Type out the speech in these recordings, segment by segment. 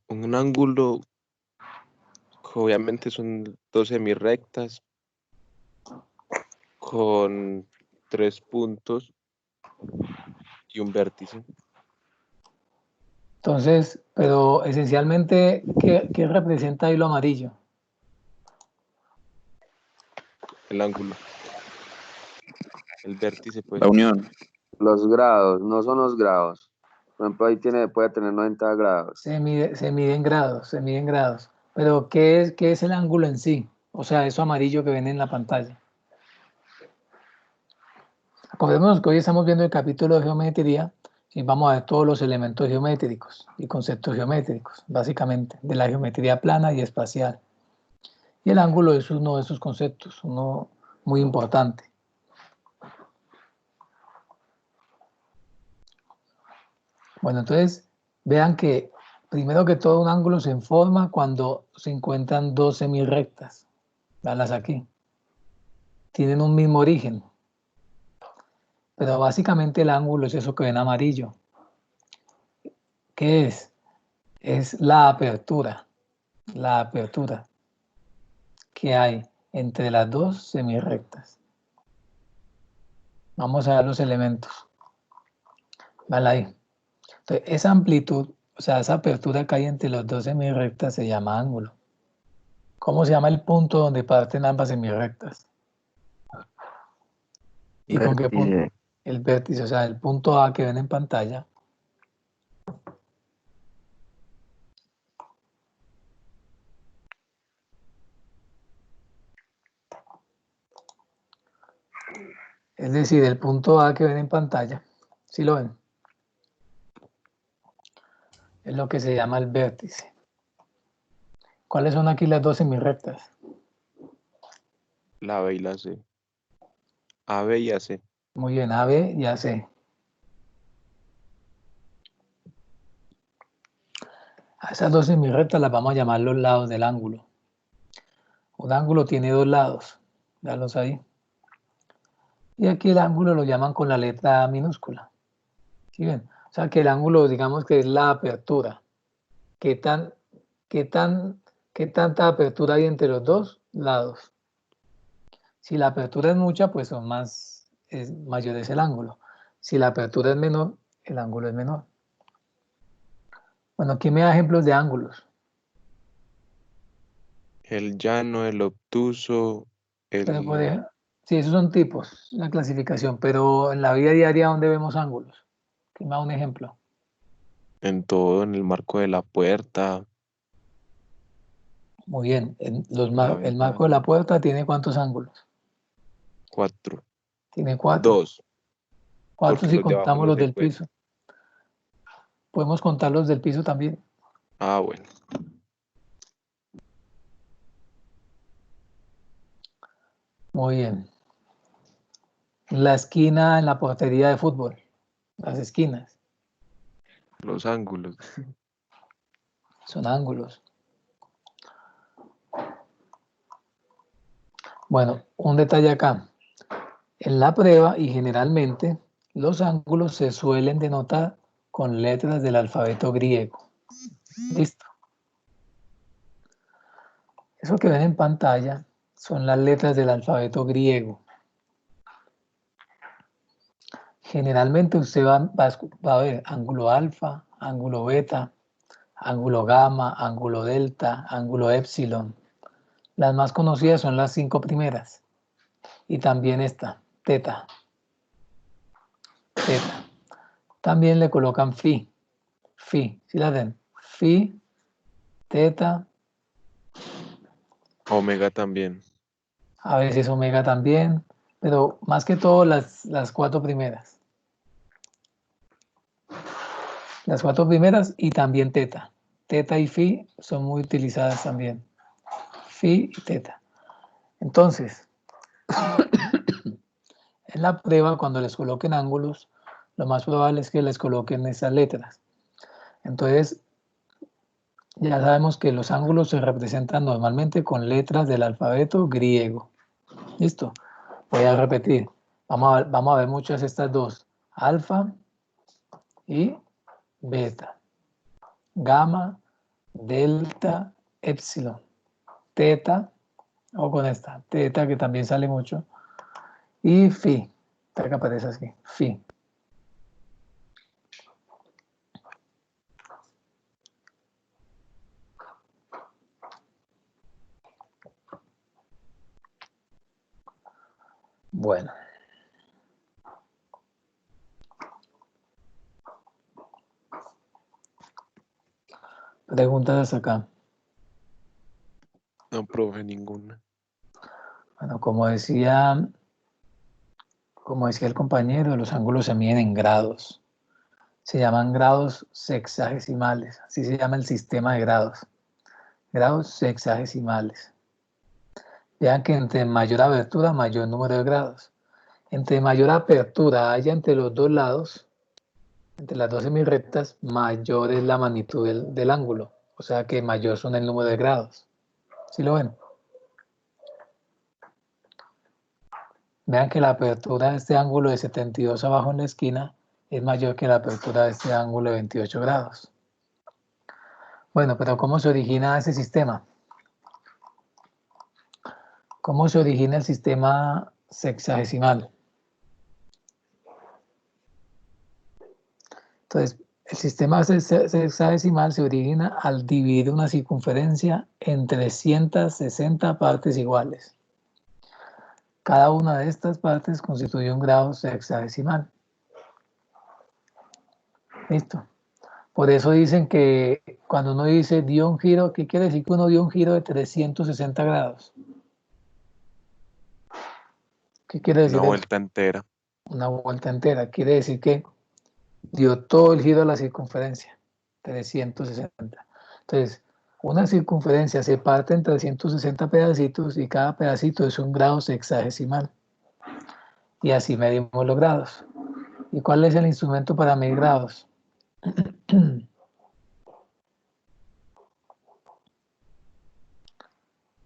Un ángulo, obviamente son dos semirrectas con tres puntos y un vértice. Entonces, pero esencialmente, ¿qué representa ahí lo amarillo? El ángulo, el vértice, pues. La unión. Los grados, no son los grados. Por ejemplo, ahí puede tener 90 grados. Se mide en grados, se mide en grados. Pero ¿qué es el ángulo en sí? O sea, eso amarillo que ven en la pantalla. Acordémonos que hoy estamos viendo el capítulo de geometría y vamos a ver todos los elementos geométricos y conceptos geométricos, básicamente, de la geometría plana y espacial. Y el ángulo es uno de esos conceptos, uno muy importante. Bueno, entonces vean que primero que todo un ángulo se forma cuando se encuentran dos semirrectas. Veanlas aquí. Tienen un mismo origen. Pero básicamente el ángulo es eso que ven amarillo. ¿Qué es? Es la apertura que hay entre las dos semirrectas. Vamos a ver los elementos. Vale ahí. Entonces, esa amplitud, o sea, esa apertura que hay entre las dos semirrectas se llama ángulo. ¿Cómo se llama el punto donde parten ambas semirrectas? ¿Y con qué punto? Vértice. El vértice, o sea, el punto A que ven en pantalla. Es decir, el punto A que ven en pantalla, ¿sí lo ven? Es lo que se llama el vértice. ¿Cuáles son aquí las dos semirrectas? La B y la C. AB y AC. Muy bien, AB y AC. A esas dos semirrectas las vamos a llamar los lados del ángulo. Un ángulo tiene dos lados, véanlos ahí. Y aquí el ángulo lo llaman con la letra minúscula. ¿Sí ven? O sea que el ángulo, digamos que es la apertura. ¿Qué tanta apertura hay entre los dos lados? Si la apertura es mucha, pues mayor es el ángulo. Si la apertura es menor, el ángulo es menor. Bueno, aquí me da ejemplos de ángulos. El llano, el obtuso, Pero el... sí, esos son tipos, la clasificación, pero en la vida diaria, ¿dónde vemos ángulos? ¿Qué me da un ejemplo? en todo, en el marco de la puerta, Muy bien, la el marco de ventana. la puerta tiene ¿cuántos ángulos? 4. Tiene cuatro. 2, Cuatro porque si los de abajo contamos no los se del cuentan. piso. Podemos contar los del piso también. Ah, bueno. Muy bien. La esquina en la portería de fútbol. Las esquinas Los ángulos. son ángulos. Bueno, un detalle acá. En la prueba y generalmente los ángulos se suelen denotar con letras del alfabeto griego. Listo. Eso que ven en pantalla son las letras del alfabeto griego. Generalmente usted va a ver ángulo alfa, ángulo beta, ángulo gamma, ángulo delta, ángulo épsilon. Las más conocidas son las 5 primeras. Y también esta, teta. Teta. También le colocan phi. Phi, ¿sí la ven? Phi, teta, Omega también. a veces omega también, pero más que todo las 4 primeras. Las 4 primeras y también teta. Teta y phi son muy utilizadas también. Phi y teta. Entonces, en la prueba, cuando les coloquen ángulos, lo más probable es que les coloquen esas letras. Entonces, ya sabemos que los ángulos se representan normalmente con letras del alfabeto griego. ¿Listo? Voy a repetir. Vamos a ver muchas de estas dos. Alfa y beta, gamma, delta, epsilon, teta, o con esta, teta que también sale mucho, y phi, esta que aparece así, phi. Bueno. Preguntas hasta acá. No, profe, ninguna. Bueno, como decía el compañero, los ángulos se miden en grados. Se llaman grados sexagesimales. Así se llama el sistema de grados. Grados sexagesimales. Vean que entre mayor abertura, mayor número de grados. Entre mayor apertura haya entre los dos lados, entre las dos semirrectas, mayor es la magnitud del ángulo. O sea que mayor son el número de grados. ¿Sí lo ven? Vean que la apertura de este ángulo de 72 abajo en la esquina es mayor que la apertura de este ángulo de 28 grados. Bueno, pero ¿cómo se origina ese sistema? ¿Cómo se origina el sistema sexagesimal? Entonces, el sistema sexagesimal se origina al dividir una circunferencia en 360 partes iguales. Cada una de estas partes constituye un grado sexagesimal. ¿Listo? Por eso dicen que cuando uno dice dio un giro, ¿qué quiere decir que uno dio un giro de 360 grados? ¿Qué quiere decir Una eso? vuelta entera. Una vuelta entera. Quiere decir que dio todo el giro a la circunferencia, 360. Entonces, una circunferencia se parte en 360 pedacitos y cada pedacito es un grado sexagesimal. Y así medimos los grados. ¿Y cuál es el instrumento para medir grados?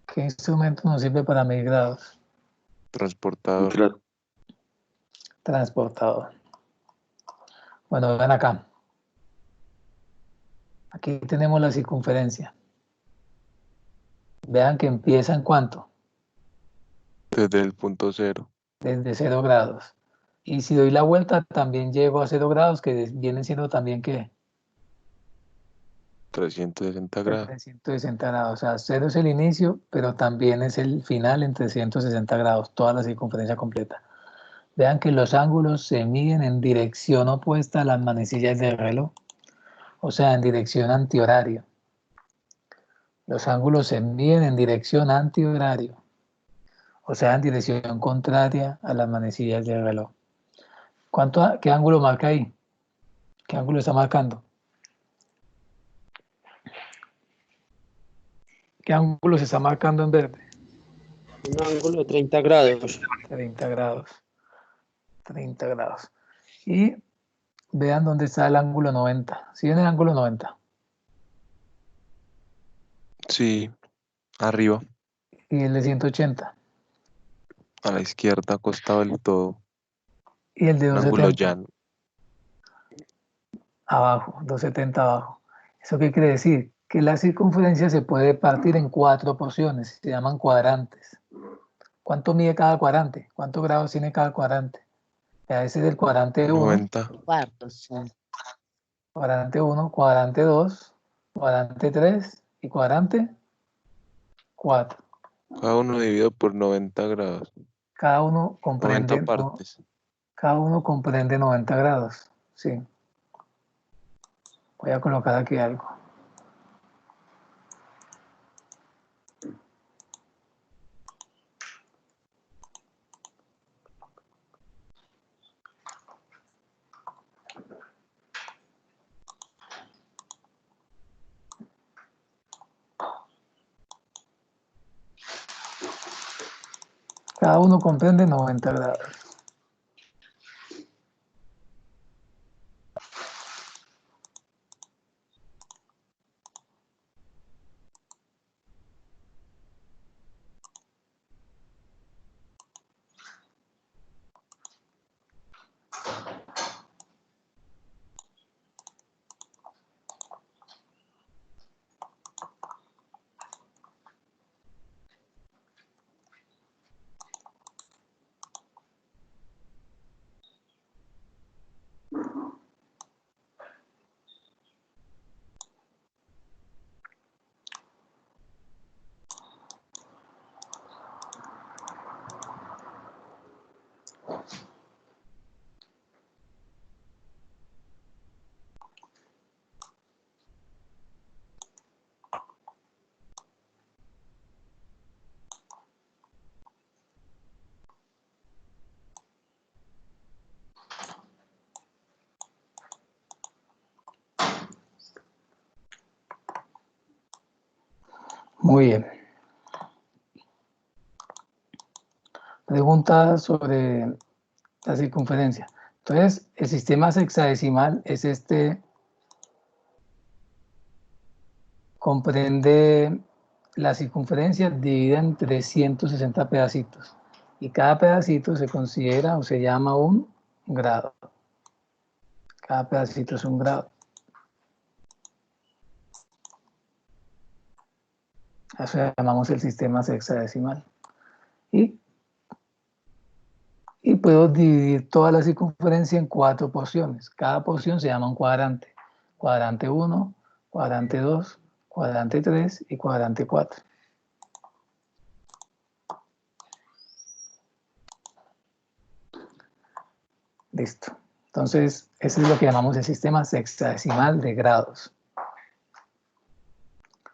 ¿Qué instrumento nos sirve para medir grados? Transportador. Transportador. Bueno, ven acá. Aquí tenemos la circunferencia. Vean que empieza en cuánto. Desde el punto cero. Desde 0 grados. Y si doy la vuelta, también llego a 0 grados, que vienen siendo también, ¿qué? 360 grados. 360 grados. O sea, 0 es el inicio, pero también es el final en 360 grados, toda la circunferencia completa. Vean que los ángulos se miden en dirección opuesta a las manecillas del reloj, o sea, en dirección antihorario. Los ángulos se miden en dirección antihorario, o sea, en dirección contraria a las manecillas del reloj. ¿Qué ángulo marca ahí? ¿Qué ángulo está marcando? ¿Qué ángulo se está marcando en verde? Un ángulo de 30 grados. 30 grados. 30 grados. Y vean dónde está el ángulo 90. ¿Sí ven el ángulo 90? Sí, arriba, Y el de 180. a la izquierda, acostado del todo. Y el de Un ángulo 270. llano. Abajo, 270 abajo. ¿Eso qué quiere decir? Que la circunferencia se puede partir en 4 porciones. Se llaman cuadrantes. ¿Cuánto mide cada cuadrante? ¿Cuántos grados tiene cada cuadrante? Ese es el cuadrante 1, 90. Cuartos. cuadrante 1, cuadrante 2, cuadrante 3 y cuadrante 4. Cada uno dividido por 90 grados. Cada uno 90 comprende, ¿no? partes. Cada uno comprende 90 grados. Sí. Voy a colocar aquí algo. Cada uno comprende 90 grados. Muy bien. Pregunta sobre la circunferencia. Entonces, el sistema sexagesimal es este, comprende la circunferencia dividida en 360 pedacitos. Y cada pedacito se considera o se llama un grado. Cada pedacito es un grado. Eso llamamos el sistema sexagesimal. Y puedo dividir toda la circunferencia en 4 porciones. Cada porción se llama un cuadrante. Cuadrante 1, cuadrante 2, cuadrante 3 y cuadrante 4. Listo. Entonces, eso es lo que llamamos el sistema sexagesimal de grados.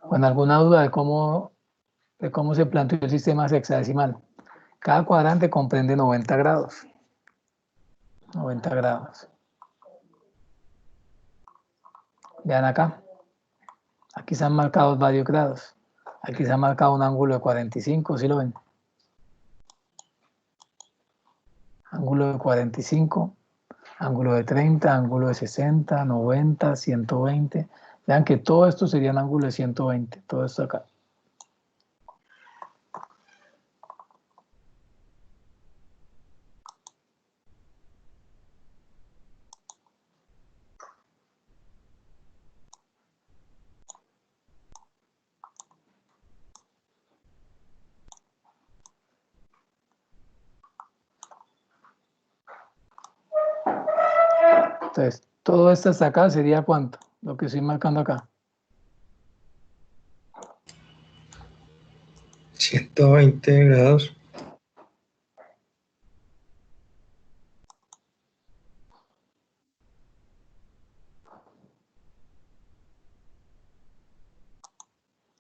Bueno, ¿alguna duda de cómo se planteó el sistema sexagesimal? Cada cuadrante comprende 90 grados. 90 grados. Vean acá. Aquí se han marcado varios grados. Aquí se ha marcado un ángulo de 45, ¿sí lo ven? Ángulo de 45, ángulo de 30, ángulo de 60, 90, 120. Vean que todo esto sería un ángulo de 120, todo esto acá. Entonces, todo esto hasta acá sería ¿cuánto? Lo que estoy marcando acá. 120 grados.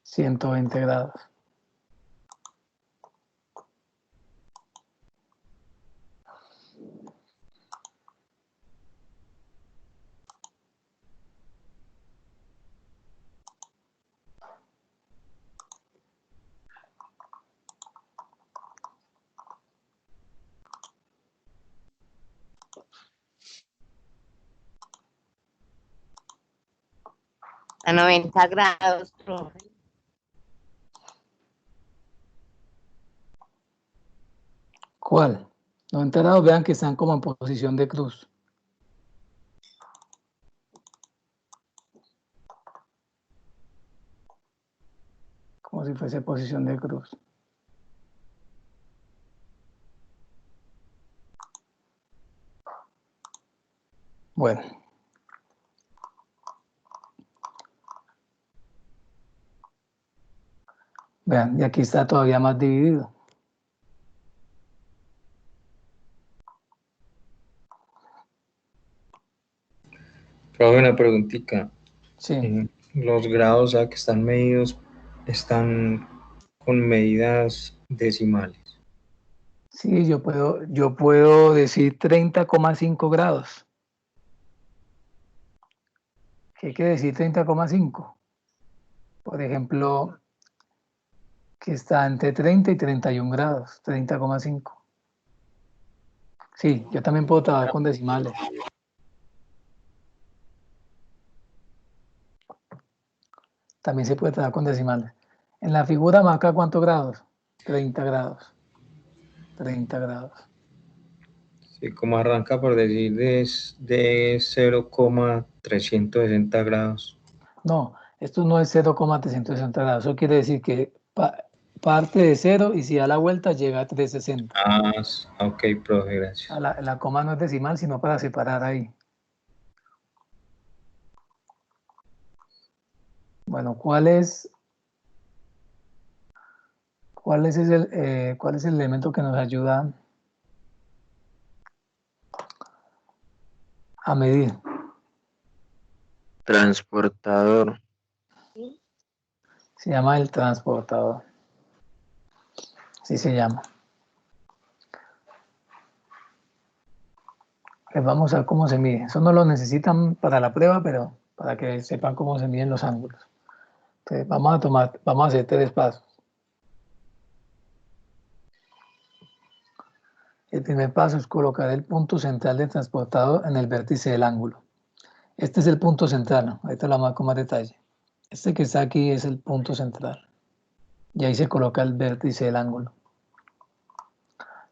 $120. A 90 grados, profe. ¿Cuál? 90 grados, vean que están como en posición de cruz. Como si fuese posición de cruz. Bueno. Vean, y aquí está todavía más dividido. Profe, una preguntita. Sí. Los grados que están medidos están con medidas decimales. Sí, yo puedo decir 30,5 grados. ¿Qué quiere decir 30,5? Por ejemplo, que está entre 30 y 31 grados, 30,5. Sí, yo también puedo trabajar con decimales. También se puede trabajar con decimales. En la figura marca ¿cuántos grados? 30 grados. 30 grados. Sí, como arranca por decir de 0,360 grados. No, esto no es 0,360 grados. Eso quiere decir que parte de 0 y si da la vuelta llega a 360. Ok, profe, gracias. La coma no es decimal, sino para separar ahí. Bueno, ¿cuál es el elemento que nos ayuda a medir? Transportador. Se llama el transportador. Así se llama. Les vamos a ver cómo se mide. Eso no lo necesitan para la prueba, pero para que sepan cómo se miden los ángulos. Entonces, vamos a hacer 3 pasos. El primer paso es colocar el punto central del transportador en el vértice del ángulo. Este es el punto central, ahorita lo vamos a ver con más detalle. Este que está aquí es el punto central. Y ahí se coloca el vértice del ángulo.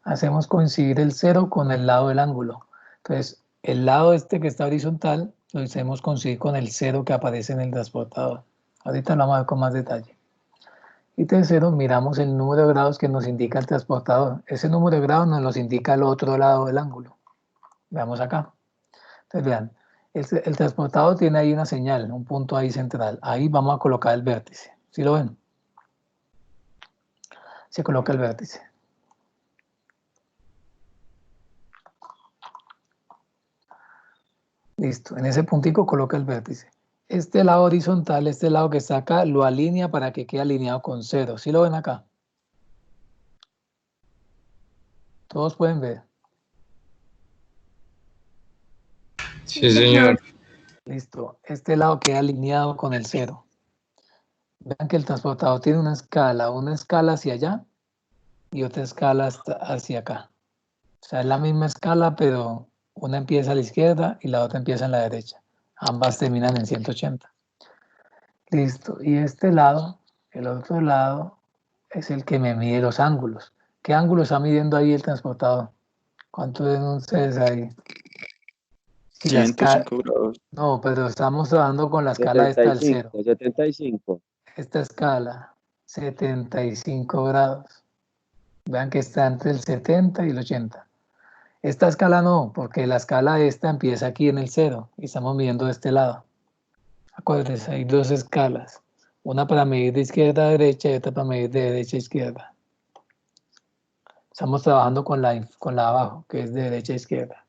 Hacemos coincidir el 0 con el lado del ángulo. Entonces, el lado este que está horizontal lo hacemos coincidir con el 0 que aparece en el transportador. Ahorita lo vamos a ver con más detalle. Y tercero, miramos el número de grados que nos indica el transportador. Ese número de grados nos los indica el otro lado del ángulo. Veamos acá. Entonces vean, el transportador tiene ahí una señal, un punto ahí central. Ahí vamos a colocar el vértice. ¿Sí lo ven? Se coloca el vértice. Listo, en ese puntico coloca el vértice. Este lado horizontal, este lado que está acá, lo alinea para que quede alineado con 0. ¿Sí lo ven acá? Todos pueden ver. Sí, señor. Listo, este lado queda alineado con el 0. Vean que el transportador tiene una escala hacia allá y otra escala hacia acá. O sea, es la misma escala, pero una empieza a la izquierda y la otra empieza en la derecha. Ambas terminan en 180. Listo, y este lado, el otro lado, es el que me mide los ángulos. ¿Qué ángulo está midiendo ahí el transportador? ¿Cuánto ven ustedes ahí? Si la escala, 105 grados. no, pero estamos trabajando con la escala esta del 0. 75. Esta escala, 75 grados. Vean que está entre el 70 y el 80. Esta escala no, porque la escala esta empieza aquí en el 0 y estamos midiendo de este lado. Acuérdense, hay 2 escalas. Una para medir de izquierda a derecha y otra para medir de derecha a izquierda. Estamos trabajando con la abajo, que es de derecha a izquierda.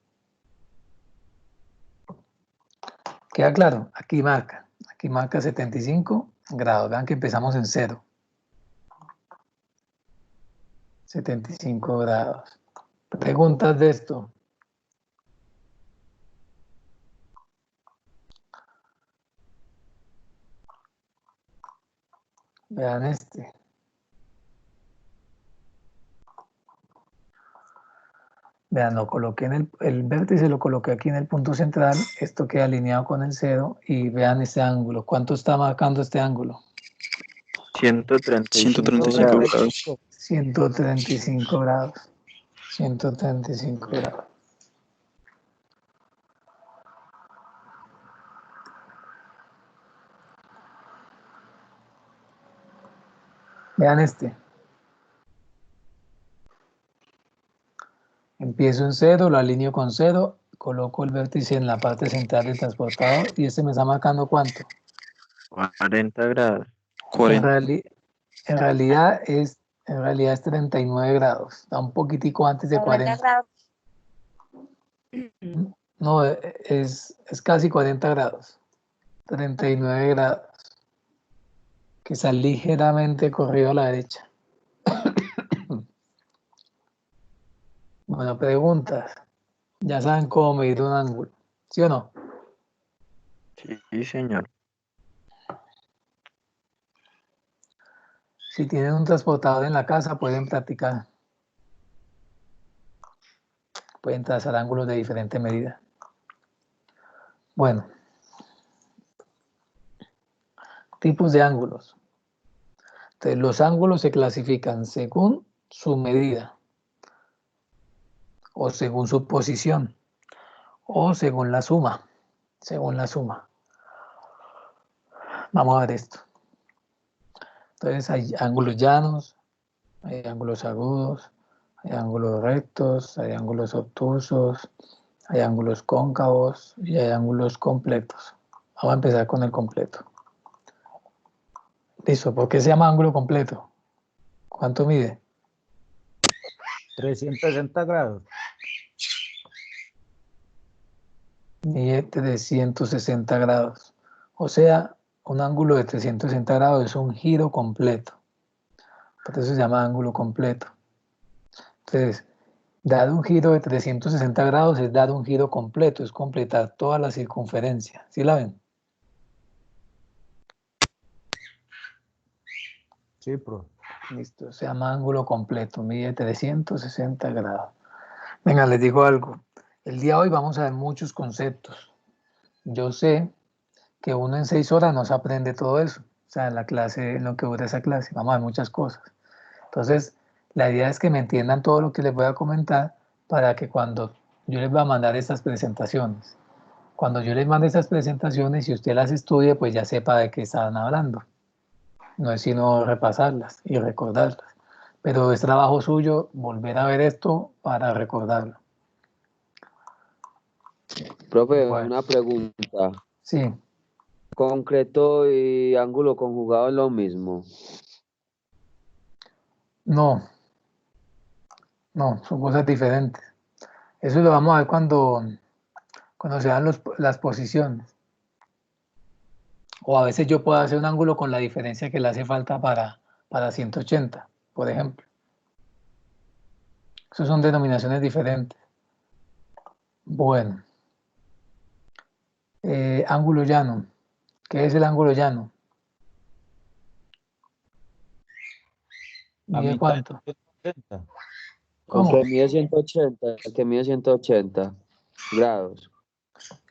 ¿Queda claro? Aquí marca 75 grados. Vean que empezamos en 0. 75 grados. ¿Preguntas de esto? Vean este. Vean, lo coloqué en el vértice, lo coloqué aquí en el punto central. Esto queda alineado con el 0 y vean este ángulo. ¿Cuánto está marcando este ángulo? 135 135 grados. grados. 135 grados. 135 grados. Vean este. Empiezo en 0, lo alineo con 0, coloco el vértice en la parte central del transportador y este me está marcando ¿cuánto? 40 grados. 40. En realidad es 39 grados. Está un poquitico antes de 90 40. grados. No, es casi 40 grados. 39 grados. Que está ligeramente corrido a la derecha. Bueno, preguntas. Ya saben cómo medir un ángulo. ¿Sí o no? Sí, señor. Si tienen un transportador en la casa, pueden practicar. Pueden trazar ángulos de diferente medida. Bueno. Tipos de ángulos. Entonces, los ángulos se clasifican según su medida, o según su posición, o según la suma. Según la suma. Vamos a ver esto. Entonces, hay ángulos llanos, hay ángulos agudos, hay ángulos rectos, hay ángulos obtusos, hay ángulos cóncavos y hay ángulos completos. Vamos a empezar con el completo. Listo, ¿por qué se llama ángulo completo? ¿Cuánto mide? 360 grados. Mide 360 grados. O sea, un ángulo de 360 grados es un giro completo. Por eso se llama ángulo completo. Entonces, dar un giro de 360 grados es dar un giro completo, es completar toda la circunferencia. ¿Sí la ven? Sí, profe. Listo, se llama ángulo completo, mide 360 grados. Venga, les digo algo. El día de hoy vamos a ver muchos conceptos. Yo sé que uno en 6 horas no se aprende todo eso. O sea, en la clase, en lo que dura esa clase, vamos a ver muchas cosas. Entonces, la idea es que me entiendan todo lo que les voy a comentar para que cuando yo les voy a mandar estas presentaciones, cuando yo les mande estas presentaciones y usted las estudie, pues ya sepa de qué están hablando. No es sino repasarlas y recordarlas. Pero es trabajo suyo volver a ver esto para recordarlo. Profe, Bueno, una pregunta. sí, ¿Concreto y ángulo conjugado es lo mismo? no, son cosas diferentes. Eso lo vamos a ver cuando se dan las posiciones. O a veces yo puedo hacer un ángulo con la diferencia que le hace falta para 180, por ejemplo. Esas son denominaciones diferentes. Bueno, ángulo llano. ¿Qué es el ángulo llano? La ¿Mide mitad de cuánto? 180. El ¿Cómo? que mide 180, el que mide 180 grados.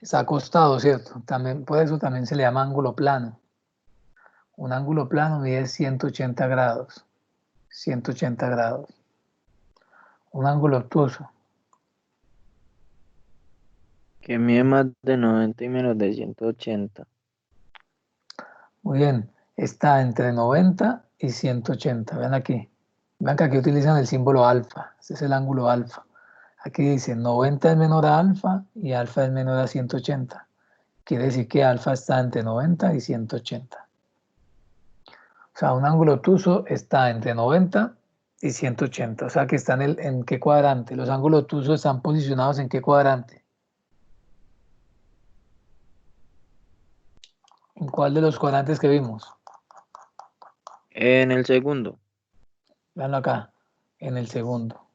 Está acostado, ¿cierto? También, por eso también se le llama ángulo plano. Un ángulo plano mide 180 grados. 180 grados. Un ángulo obtuso. Que mide más de 90 y menos de 180. Muy bien. Está entre 90 y 180. Vean aquí. Vean que aquí utilizan el símbolo alfa. Ese es el ángulo alfa. Aquí dice 90 es menor a alfa y alfa es menor a 180. Quiere decir que alfa está entre 90 y 180. O sea, un ángulo obtuso está entre 90 y 180. O sea, que está ¿en qué cuadrante? Los ángulos obtusos están posicionados ¿en qué cuadrante? ¿En cuál de los cuadrantes que vimos? En el segundo. Veanlo acá, en el segundo.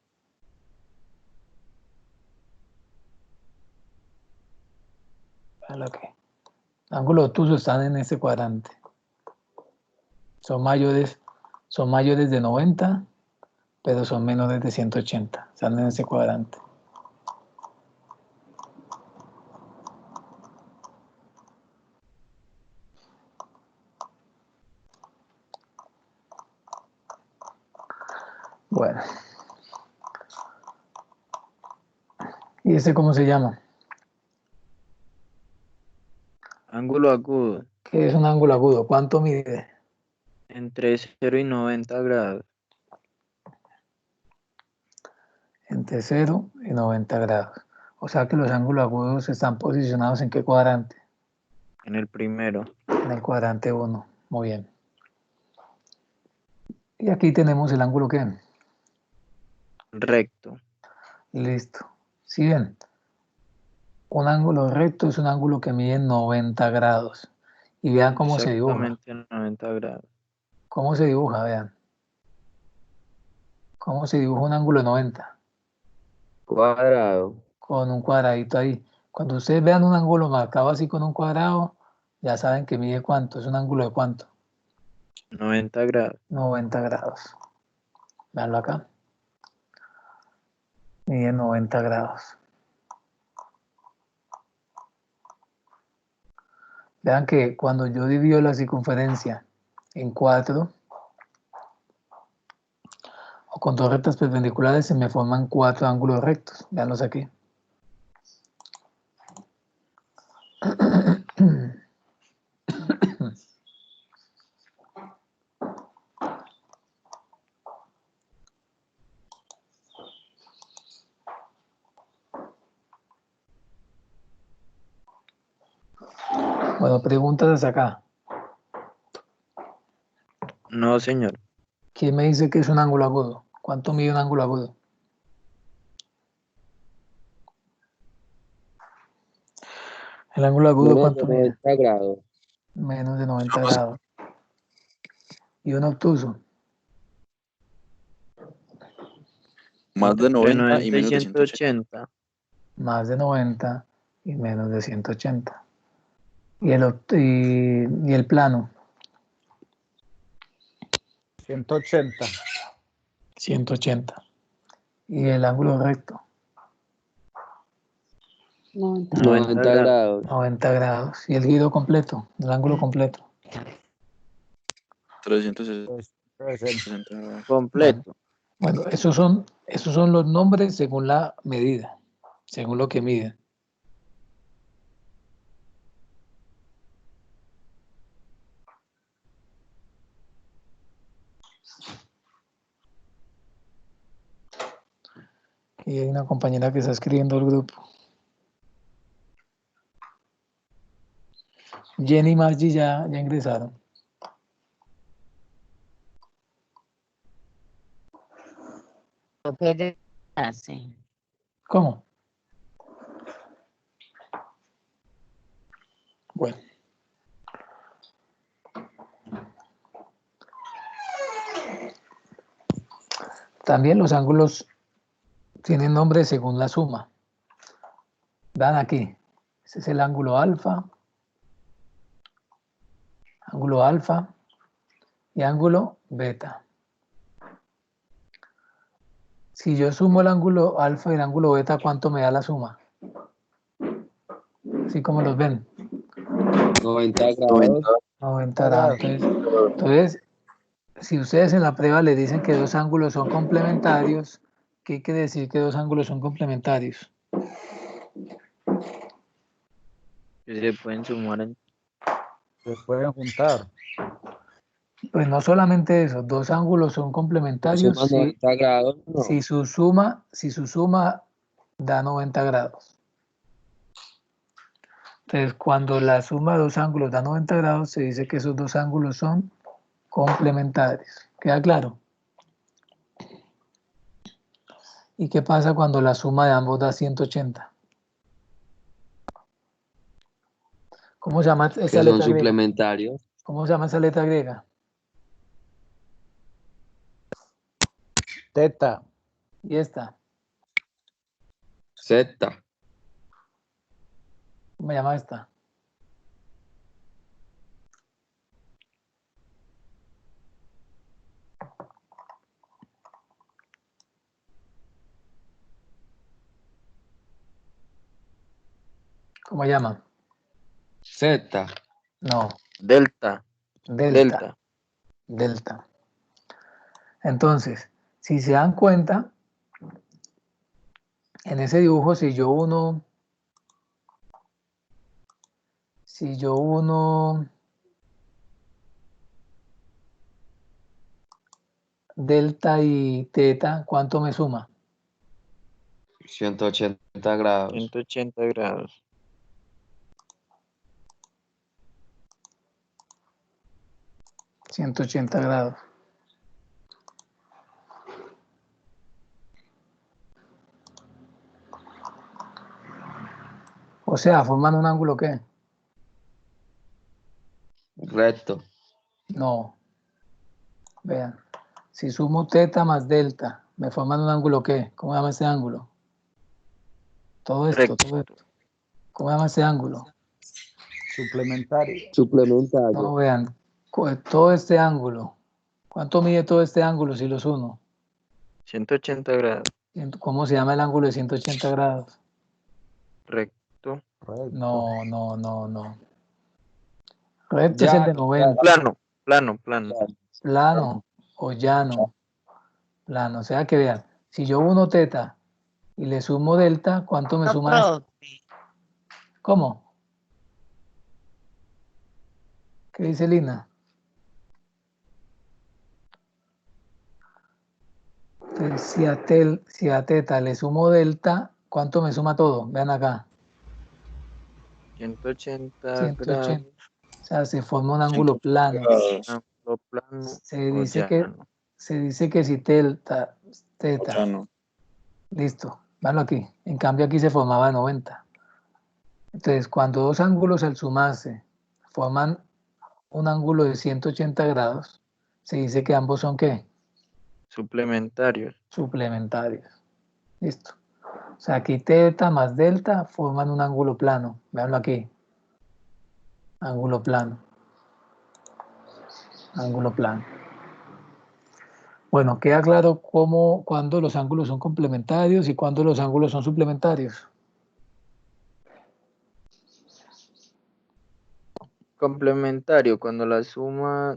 Veanlo aquí. Los ángulos obtusos están en ese cuadrante. Son mayores de 90, pero son menores de 180. Están en ese cuadrante. Bueno. ¿Y ese cómo se llama? Ángulo agudo. ¿Qué es un ángulo agudo? ¿Cuánto mide? Entre 0 y 90 grados. Entre 0 y 90 grados. O sea que los ángulos agudos están posicionados ¿en qué cuadrante? En el primero. En el cuadrante 1. Muy bien. Y aquí tenemos el ángulo ¿qué? Recto. Listo. ¿Sí ven? Un ángulo recto es un ángulo que mide 90 grados. Y vean cómo se dibuja. Exactamente 90 grados. ¿Cómo se dibuja? Vean. ¿Cómo se dibuja un ángulo de 90? Cuadrado. Con un cuadradito ahí. Cuando ustedes vean un ángulo marcado así con un cuadrado, ya saben que mide cuánto. ¿Es un ángulo de cuánto? 90 grados. 90 grados. Veanlo acá. Mide 90 grados. Vean que cuando yo divido la circunferencia en 4 o con dos rectas perpendiculares se me forman 4 ángulos rectos. Veanlos aquí. Bueno, preguntas acá. No, señor. ¿Quién me dice que es un ángulo agudo? ¿Cuánto mide un ángulo agudo? El ángulo agudo, Menos de ¿cuánto mide? 90 grados. Menos de 90 grados. ¿Y un obtuso? Más de Entre 90 y 90 y menos de 180. 180. Más de 90 y menos de 180. ¿Y el plano? 180. 180. Y el ángulo recto, 90 grados. 90 grados. Y el giro completo, el ángulo completo. 360 grados. Completo. Bueno, esos son los nombres según la medida, según lo que miden. Y hay una compañera que está escribiendo el grupo. Jenny y Margie ya ingresaron. ¿Qué hace? ¿Cómo? Bueno. También los ángulos tienen nombre según la suma. Dan aquí. Ese es el ángulo alfa y ángulo beta. Si yo sumo el ángulo alfa y el ángulo beta, ¿cuánto me da la suma? ¿Sí como los ven? 90 grados. 90 grados. Entonces, si ustedes en la prueba le dicen que dos ángulos son complementarios, ¿qué quiere decir que dos ángulos son complementarios? Que se pueden sumar en... Se pueden juntar. Pues no solamente eso, dos ángulos son complementarios Suma 90 grados, no. si su suma da 90 grados. Entonces, cuando la suma de dos ángulos da 90 grados, se dice que esos dos ángulos son complementarios. ¿Queda claro? ¿Y qué pasa cuando la suma de ambos da 180? ¿Cómo se llama Que esa son letra griega? suplementarios. ¿Cómo se llama esa letra griega? Teta. Y esta, Z. ¿cómo se llama esta? ¿Cómo se llama? Z. No, Delta. delta. Delta. Entonces, si se dan cuenta, en ese dibujo, si yo uno delta y teta, ¿cuánto me suma? 180 grados. 180 grados. 180 grados. O sea, forman un ángulo ¿qué? Recto. No. Vean, si sumo teta más delta, me forman un ángulo ¿qué? ¿Cómo se llama ese ángulo? Todo esto. ¿Cómo se llama ese ángulo? Suplementario. Suplementario. No, vean, todo este ángulo. ¿Cuánto mide todo este ángulo si los uno? 180 grados. ¿Cómo se llama el ángulo de 180 grados? Recto. Recto. No. Recto es el Ya, de 90. Plano. Plano o llano. Plano. O sea que vean, si yo uno teta y le sumo delta, ¿cuánto me No, suma esto? profe. ¿Cómo? ¿Qué dice Lina? Entonces, si a teta le sumo delta, ¿cuánto me suma todo? Vean acá. 180 180. grados. O sea, se forma un ángulo plano. Ángulo plano. Se o dice llano. que si teta, Llano. listo, véanlo aquí. En cambio aquí se formaba 90. Entonces, cuando dos ángulos al sumarse forman un ángulo de 180 grados, se dice que ambos son ¿qué? Suplementarios. Suplementarios. Listo. O sea, aquí teta más delta forman un ángulo plano. Véanlo aquí. Ángulo plano. Ángulo plano. Bueno, queda claro cuándo los ángulos son complementarios y cuándo los ángulos son suplementarios. Complementario, cuando la suma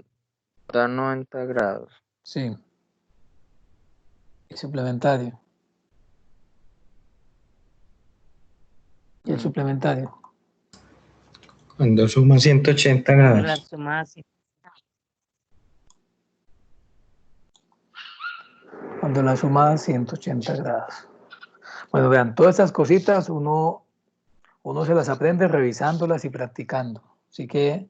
da 90 grados. Sí. Y suplementario. Y el suplementario. Cuando suma 180 Cuando la grados. suma así. Cuando la suma da 180 grados. Bueno, vean, todas estas cositas uno se las aprende revisándolas y practicando. Así que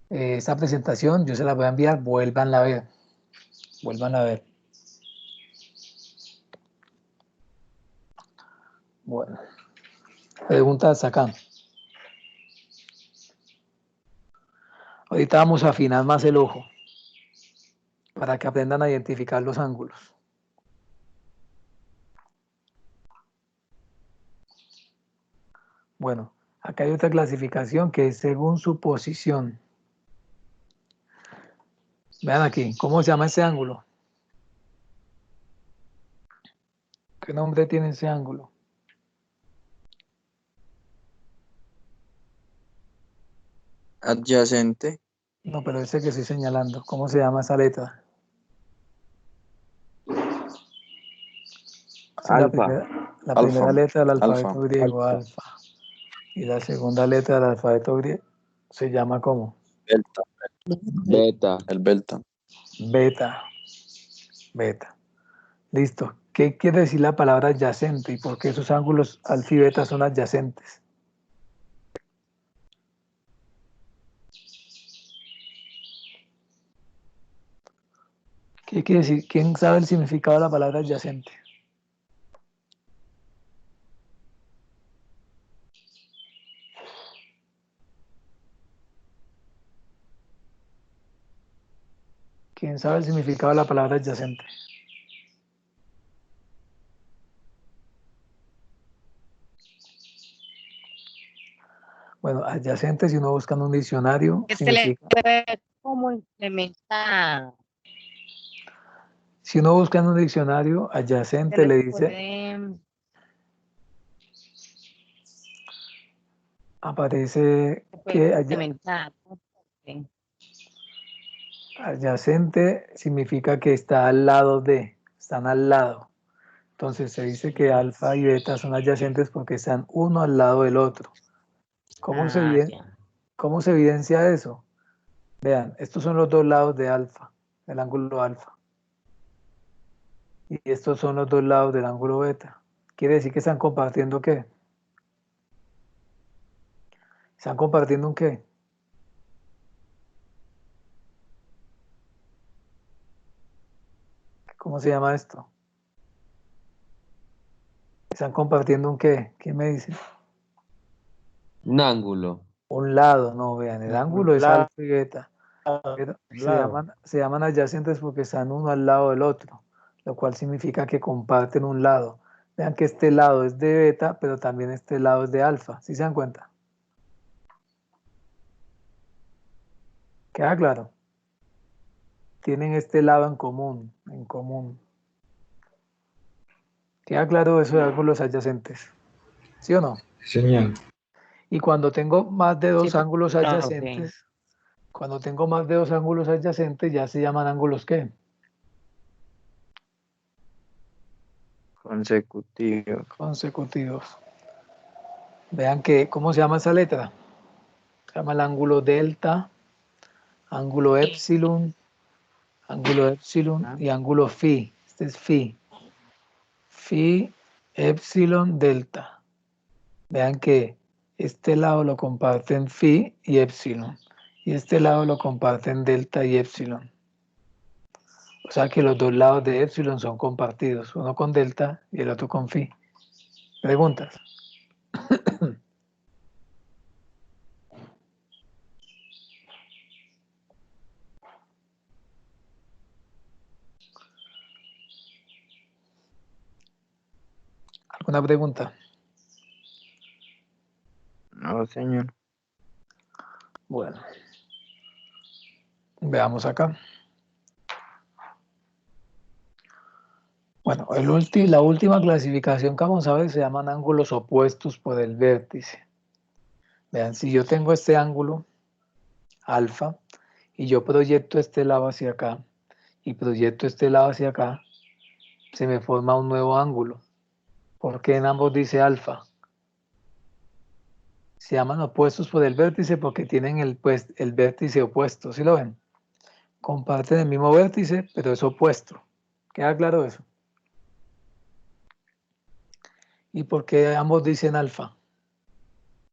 esta presentación yo se la voy a enviar, vuélvanla a ver. Vuélvanla a ver. Bueno, preguntas acá. Ahorita vamos a afinar más el ojo para que aprendan a identificar los ángulos. Bueno, acá hay otra clasificación que es según su posición. Vean aquí, ¿cómo se llama ese ángulo? ¿Qué nombre tiene ese ángulo? Adyacente. No, pero ese que estoy señalando, ¿cómo se llama esa letra? Esa es Alfa. la Alfa. primera letra del Alfa. alfabeto griego, alfa. Y la segunda letra del alfabeto griego se llama ¿cómo? Delta. Beta. El delta. Beta. Beta. Listo. ¿Qué quiere decir la palabra adyacente y por qué esos ángulos alfa y beta son adyacentes? ¿Qué quiere decir? ¿Quién sabe el significado de la palabra adyacente? ¿Quién sabe el significado de la palabra adyacente? Bueno, adyacente, si uno busca en un diccionario, Que se le significa... puede como implementar. Si uno busca en un diccionario, Se adyacente le le dice, puede aparece se puede que implementar. Sí. adyacente significa que está al lado de, están al lado. Entonces se dice que alfa y beta son adyacentes porque están uno al lado del otro. Ah, ya. ¿Cómo se evidencia eso? Vean, estos son los dos lados de alfa, del ángulo alfa. Y estos son los dos lados del ángulo beta. Quiere decir que están compartiendo ¿qué? ¿Están compartiendo un qué? ¿Cómo se llama esto? ¿Están compartiendo un qué? ¿Quién me dice? Un ángulo. Un lado, no, vean, el ángulo es alfa y beta. Pero Lado. se llaman adyacentes porque están uno al lado del otro, lo cual significa que comparten un lado. Vean que este lado es de beta, pero también este lado es de alfa. ¿Sí se dan cuenta? ¿Queda claro? Tienen este lado en común, en común. ¿Queda claro eso de ángulos adyacentes? ¿Sí o no? Señal. Y cuando tengo más de Sí, dos ángulos profe. adyacentes, cuando tengo más de dos ángulos adyacentes, ya se llaman ángulos ¿qué? Consecutivo. Consecutivos. Vean que, ¿cómo se llama esa letra? Se llama el ángulo delta, ángulo epsilon Ah, y ángulo phi. Este es phi. Phi, epsilon, delta. Vean que este lado lo comparten phi y epsilon. Y este lado lo comparten delta y epsilon. O sea que los dos lados de epsilon son compartidos, uno con delta y el otro con phi. ¿Preguntas? ¿Alguna pregunta? No, señor. Bueno, veamos acá. Bueno, la última clasificación que vamos a ver se llaman ángulos opuestos por el vértice. Vean, si yo tengo este ángulo alfa y yo proyecto este lado hacia acá y proyecto este lado hacia acá, se me forma un nuevo ángulo. ¿Por qué en ambos dice alfa? Se llaman opuestos por el vértice porque tienen el vértice opuesto, ¿sí lo ven? Comparten el mismo vértice, pero es opuesto. ¿Queda claro eso? ¿Y por qué ambos dicen alfa?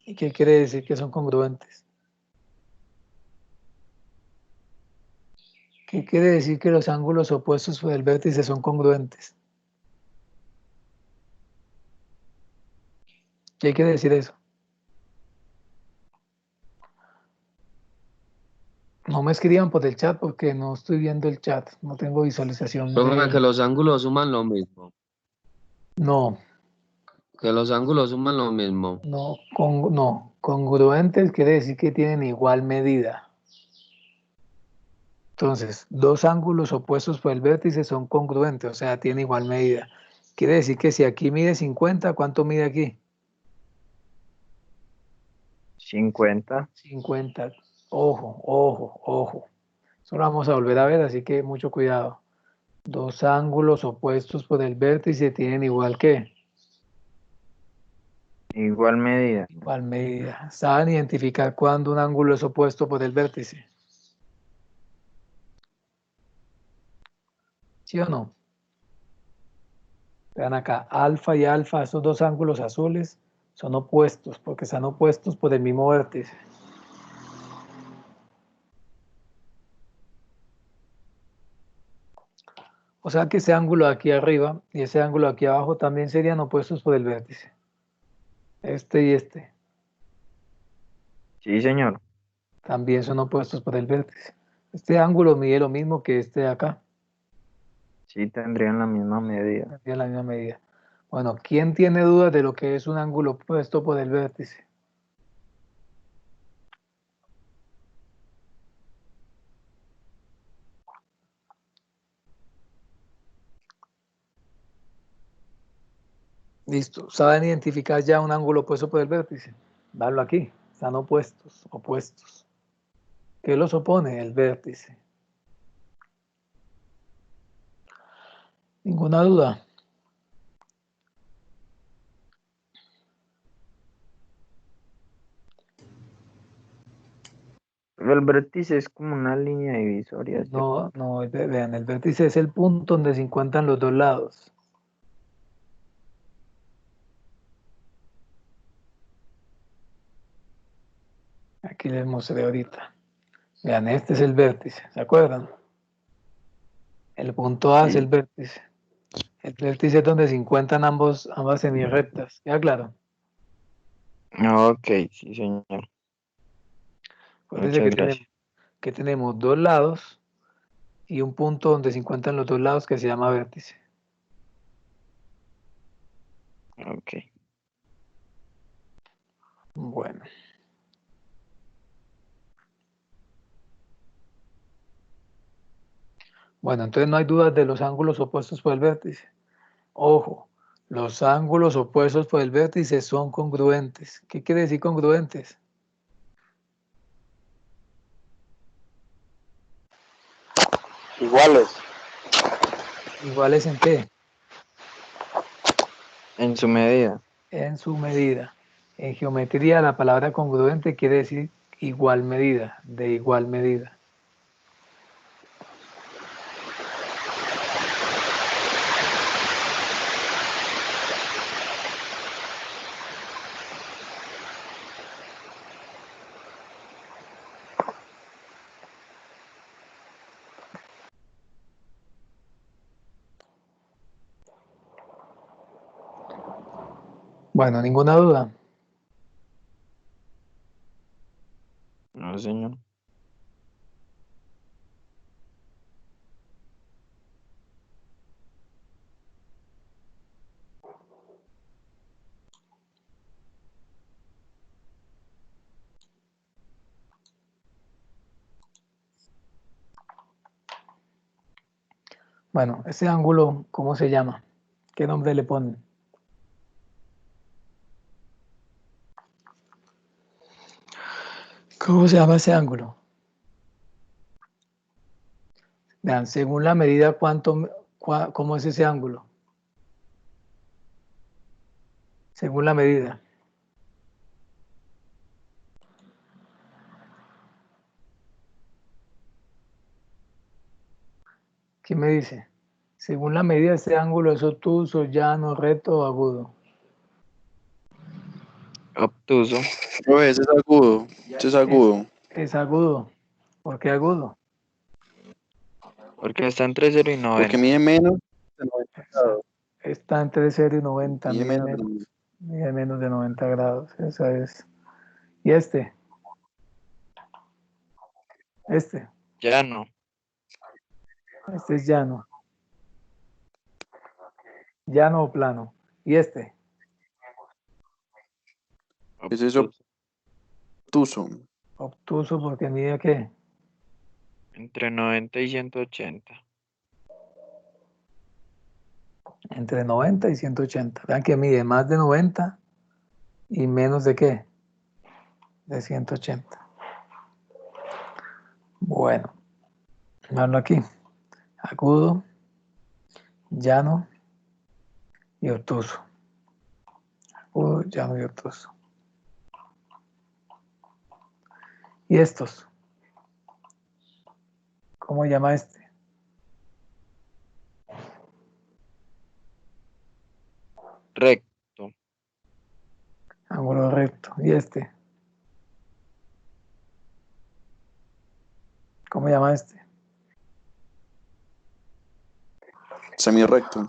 ¿Y qué quiere decir que son congruentes? ¿Qué quiere decir que los ángulos opuestos por el vértice son congruentes? ¿Qué quiere decir eso? No me escriban por el chat porque no estoy viendo el chat, no tengo visualización Profe, que de... los ángulos suman lo mismo. No, Que los ángulos suman lo mismo. no, congruentes quiere decir que tienen igual medida. Entonces, dos ángulos opuestos por el vértice son congruentes, o sea, tienen igual medida. Quiere decir que si aquí mide 50, ¿cuánto mide aquí? 50. 50. Ojo, ojo, ojo. Eso lo vamos a volver a ver, así que mucho cuidado. Dos ángulos opuestos por el vértice tienen Igual medida. igual medida. ¿Saben identificar cuándo un ángulo es opuesto por el vértice? ¿Sí o no? Vean acá, alfa y alfa, esos dos ángulos azules son opuestos porque están opuestos por el mismo vértice. O sea que ese ángulo de aquí arriba y ese ángulo de aquí abajo también serían opuestos por el vértice. Este y este Sí, señor. también son opuestos por el vértice. Este ángulo mide lo mismo que este de acá, Sí, tendrían la misma medida. tiene la misma medida. Bueno, ¿quién tiene dudas de lo que es un ángulo opuesto por el vértice? Listo. ¿Saben identificar ya un ángulo opuesto por el vértice? Darlo aquí. Están opuestos, opuestos. ¿Qué los opone? El vértice. Ninguna duda. El vértice es como una línea divisoria, ¿cierto? No, no, vean, el vértice es el punto donde se encuentran los dos lados. Aquí les mostré ahorita. Vean, este es el vértice, ¿se acuerdan? El punto A es el Sí. vértice. El vértice es donde se encuentran ambas semirrectas. ¿Ya claro? Ok, sí, señor. Acuérdense Muchas gracias. que tenemos dos lados y un punto donde se encuentran los dos lados que se llama vértice. Ok. Bueno. Bueno, entonces no hay dudas de los ángulos opuestos por el vértice. Ojo, los ángulos opuestos por el vértice son congruentes. ¿Qué quiere decir congruentes? Iguales. ¿Iguales en qué? En su medida. En su medida. En geometría la palabra congruente quiere decir igual medida, de igual medida. Bueno, ninguna duda. No, señor. Bueno, ese ángulo, ¿cómo se llama? ¿Qué nombre le ponen? ¿Cómo se llama ese ángulo? Vean, según la medida, ¿cómo es ese ángulo? Según la medida. ¿Qué me dice? Según la medida de este ángulo, ¿es obtuso, llano, recto o agudo? Obtuso. Profe, ese es agudo. Ese es agudo. Es agudo. ¿Por qué agudo? Porque está entre 0 y Porque 90. mide menos de 90 grados. Está entre 0 y 90, Mide mide menos de menos, 90. mide menos de 90 grados. Esa es. ¿Y este? Este Llano. es llano. Llano o plano. ¿Y este? Ese es Obtuso. obtuso. Obtuso porque mide ¿qué? Entre 90 y 180. Entre 90 y 180. Vean que mide más de 90 y menos de ¿qué? De 180. Bueno, veanlo aquí. Agudo, llano y obtuso. Agudo, llano y obtuso. ¿Y estos? ¿Cómo llama este? Recto. Ángulo recto. ¿Y este? ¿Cómo llama este? Semirrecto.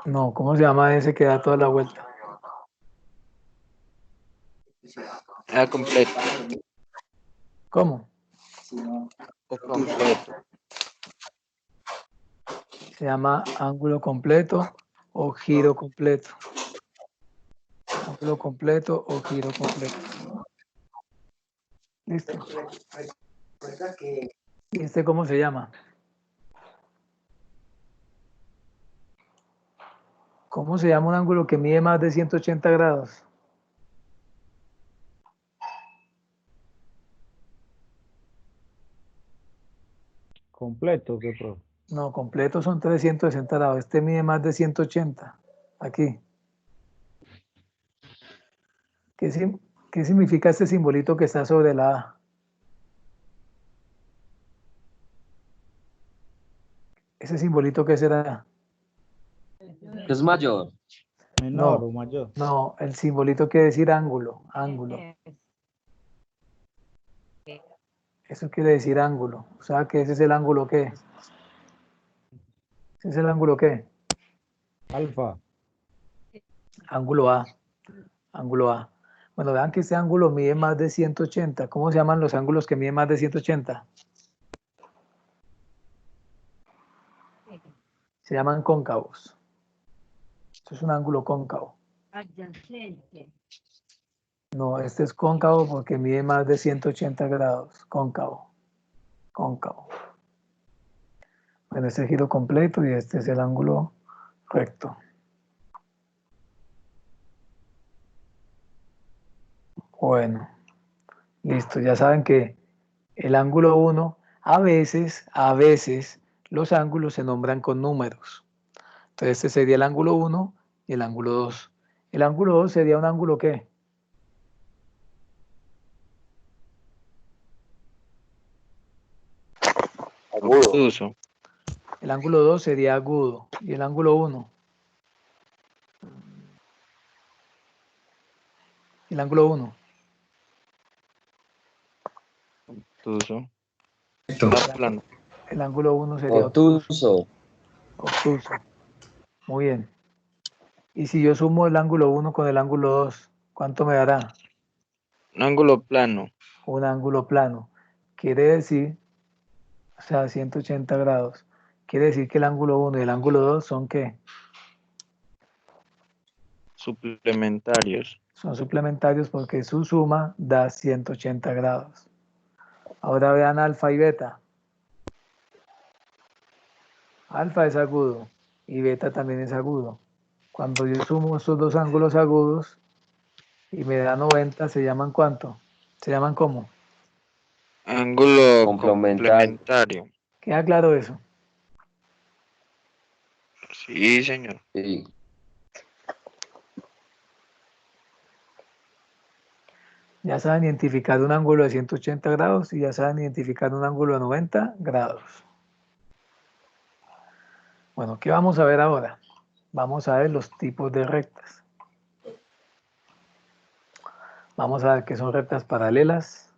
No, ¿cómo se llama ese que da toda la vuelta? Completo. ¿Cómo? O completo. Se llama ángulo completo o giro completo. Ángulo completo o giro completo. ¿Listo? ¿Y este cómo se llama? ¿Cómo se llama un ángulo que mide más de 180 grados? Completo, ¿qué, profe? No, completo son 360 grados. Este mide más de 180. Aquí. ¿Qué significa este simbolito que está sobre la A? ¿Ese simbolito qué será? Es mayor. Menor No, o mayor. no, el simbolito quiere decir ángulo, ángulo. Eso quiere decir ángulo. O sea que ese es el ángulo ¿qué? ¿Ese es el ángulo qué? Alfa. Ángulo A. Ángulo A. Bueno, vean que este ángulo mide más de 180. ¿Cómo se llaman los ángulos que miden más de 180? Se llaman cóncavos. Esto es un ángulo cóncavo. Adyacente. No, este es cóncavo porque mide más de 180 grados. Cóncavo. Cóncavo. Bueno, este es el giro completo y este es el ángulo recto. Bueno, listo. Ya saben que el ángulo 1, a veces, los ángulos se nombran con números. Entonces, este sería el ángulo 1 y el ángulo 2. El ángulo 2 sería un ángulo ¿qué? Obtuso. El ángulo 2 sería agudo. Y el ángulo 1. El ángulo 1. Obtuso. Plano. El ángulo 1 sería obtuso. Obtuso. Muy bien. Y si yo sumo el ángulo 1 con el ángulo 2, ¿cuánto me dará? Un ángulo plano. Un ángulo plano. Quiere decir, o sea, 180 grados. Quiere decir que el ángulo 1 y el ángulo 2 son ¿qué? Suplementarios. Son suplementarios porque su suma da 180 grados. Ahora vean alfa y beta. Alfa es agudo y beta también es agudo. Cuando yo sumo estos dos ángulos agudos y me da 90, ¿se llaman cuánto? ¿Se llaman cómo? Ángulo Complementario. complementario. ¿Queda claro eso? Sí, señor. Sí. Ya saben identificar un ángulo de 180 grados y ya saben identificar un ángulo de 90 grados. Bueno, ¿qué vamos a ver ahora? Vamos a ver los tipos de rectas. Vamos a ver qué son rectas paralelas,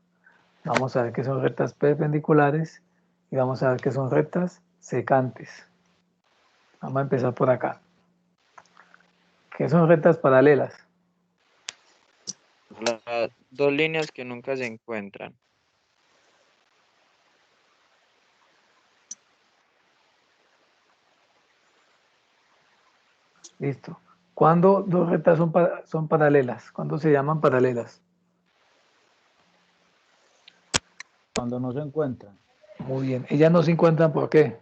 vamos a ver qué son rectas perpendiculares y vamos a ver qué son rectas secantes. Vamos a empezar por acá. ¿Qué son rectas paralelas? Las dos líneas que nunca se encuentran. Listo. ¿Cuándo dos rectas son paralelas? ¿Cuándo se llaman paralelas? Cuando no se encuentran. Muy bien. Ellas no se encuentran, ¿por qué?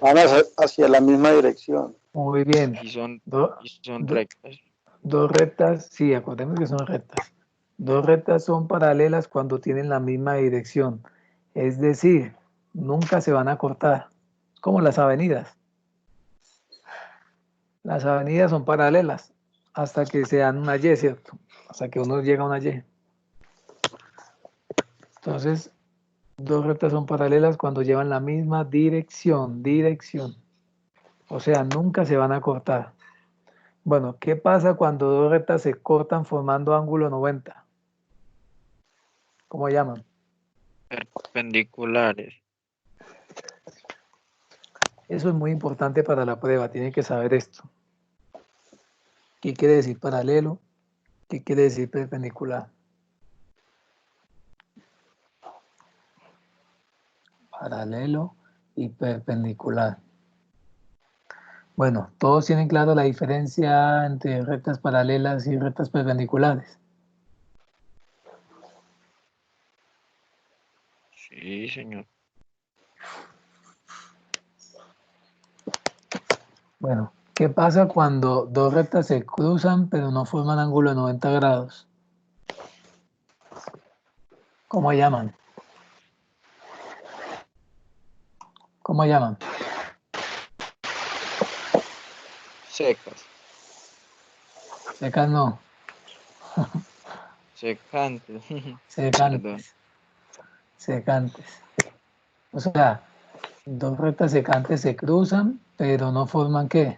Van hacia la misma dirección. Muy bien. Y son Do- do- rectas. Dos rectas, sí, acordemos que son rectas. Dos rectas son paralelas cuando tienen la misma dirección. Es decir, nunca se van a cortar. Como las avenidas. Las avenidas son paralelas hasta que sean una Y, ¿cierto? Hasta que uno llega a una Y. Entonces, dos rectas son paralelas cuando llevan la misma dirección. O sea, nunca se van a cortar. Bueno, ¿qué pasa cuando dos rectas se cortan formando ángulo 90? ¿Cómo llaman? Perpendiculares. Eso es muy importante para la prueba, tienen que saber esto. ¿Qué quiere decir paralelo? ¿Qué quiere decir perpendicular? Paralelo y perpendicular. Bueno, todos tienen claro la diferencia entre rectas paralelas y rectas perpendiculares. Sí, señor. Bueno, ¿qué pasa cuando dos rectas se cruzan pero no forman ángulo de 90 grados? ¿Cómo llaman? ¿Cómo llaman? Secas. Secas no, Secantes. Perdón. secantes, secantes. O sea, dos rectas secantes se cruzan pero no forman ¿qué?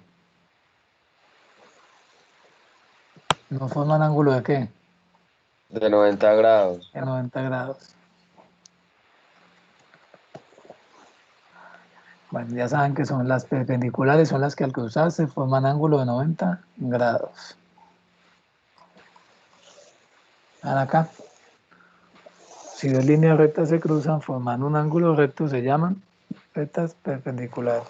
No forman ángulo de ¿qué? De 90 grados. De 90 grados. Bueno, ya saben que son las perpendiculares, son las que al cruzarse forman ángulo de 90 grados. Vean acá. Si dos líneas rectas se cruzan formando un ángulo recto, se llaman rectas perpendiculares.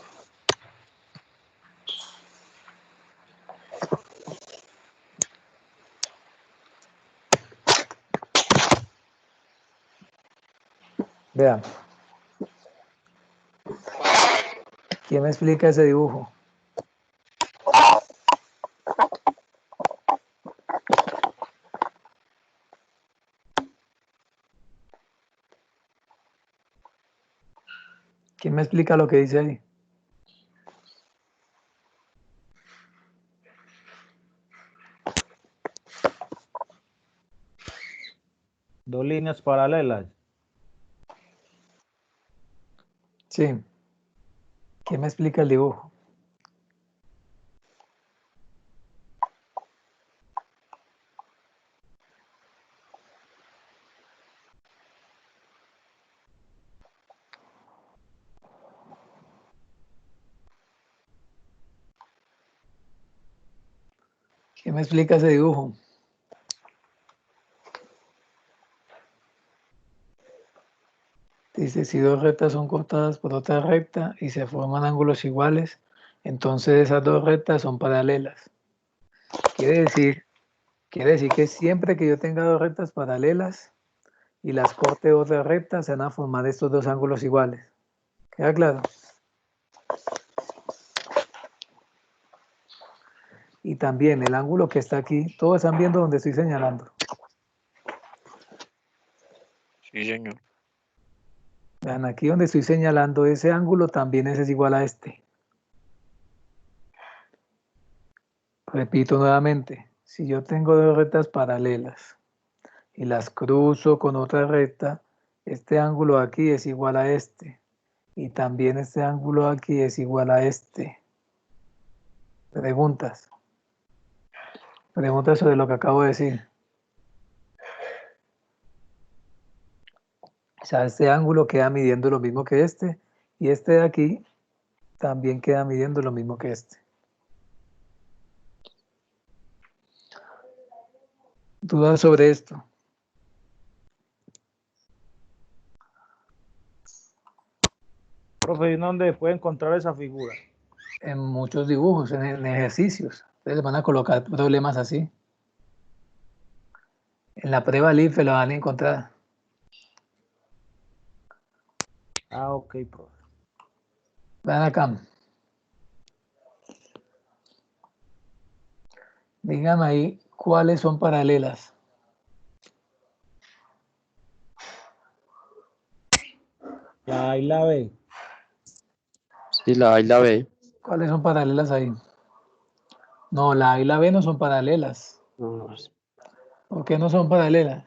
Vean. ¿Quién me explica ese dibujo? ¿Quién me explica lo que dice ahí? Dos líneas paralelas. Sí. ¿Quién me explica el dibujo? ¿Quién me explica ese dibujo? Dice, si dos rectas son cortadas por otra recta y se forman ángulos iguales, entonces esas dos rectas son paralelas. Quiere decir que siempre que yo tenga dos rectas paralelas y las corte otra recta, se van a formar estos dos ángulos iguales. ¿Queda claro? Y también el ángulo que está aquí, todos están viendo donde estoy señalando. Sí, señor. Vean, aquí donde estoy señalando ese ángulo también ese es igual a este. Repito nuevamente, si yo tengo dos rectas paralelas y las cruzo con otra recta, este ángulo aquí es igual a este. Y también este ángulo aquí es igual a este. Preguntas. Preguntas sobre lo que acabo de decir. O sea, este ángulo queda midiendo lo mismo que este y este de aquí también queda midiendo lo mismo que este. ¿Dudas sobre esto? Profe, ¿y dónde puede encontrar esa figura? En muchos dibujos, en ejercicios. Ustedes van a colocar problemas así. En la prueba LIFE lo van a encontrar. Ah, ok, profe. Vean acá. Díganme ahí cuáles son paralelas. La A y la B. Sí, la A y la B. ¿Cuáles son paralelas ahí? No, la A y la B no son paralelas. No, ¿Por qué no son paralelas?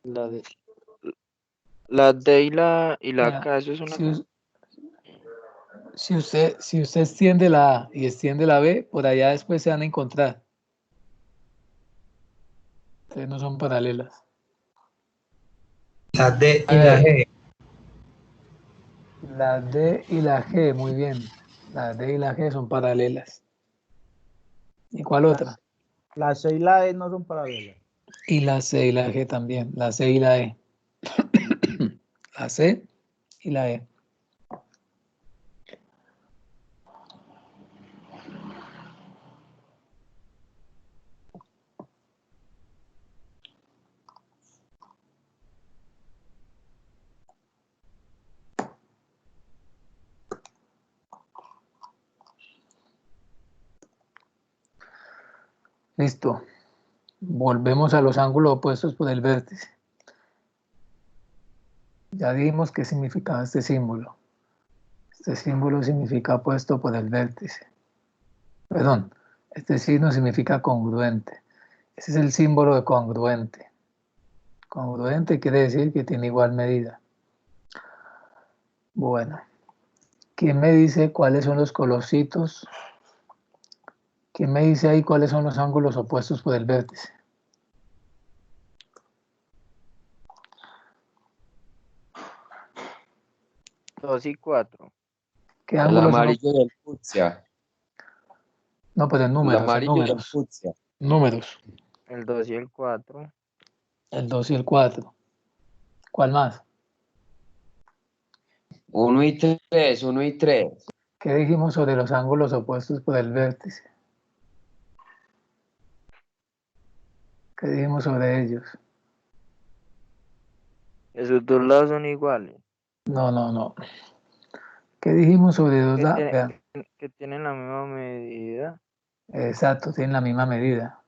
la D. La D y la Vea, K, eso es una cosa. si usted extiende la A y extiende la B, por allá después se van a encontrar. Entonces no son paralelas. La D A y la ver, G. La D y la G, muy bien. La D y la G son paralelas. ¿Y cuál otra? La C y la D no son paralelas. Y la C y la G también. La C y la E. La C y la E. Listo. Volvemos a los ángulos opuestos por el vértice. Ya dijimos qué significaba este símbolo. Este símbolo significa opuesto por el vértice. Perdón, este signo significa congruente. Ese es el símbolo de congruente. Congruente quiere decir que tiene igual medida. Bueno, ¿quién me dice cuáles son los colorcitos? ¿Quién me dice ahí cuáles son los ángulos opuestos por el vértice? 2 y 4. ¿Qué El ángulos son? amarillo y el fucsia. No, pero en El números, en amarillo y el números. fucsia. Números. El 2 y el 4. El 2 y el 4. ¿Cuál más? 1 y 3, 1 y 3. ¿Qué dijimos sobre los ángulos opuestos por el vértice? ¿Qué dijimos sobre ellos? Esos dos lados son iguales. No, no, no. ¿Qué dijimos sobre dos Que, lados? tiene- Vean, que tienen la misma medida. exacto, tienen la misma medida.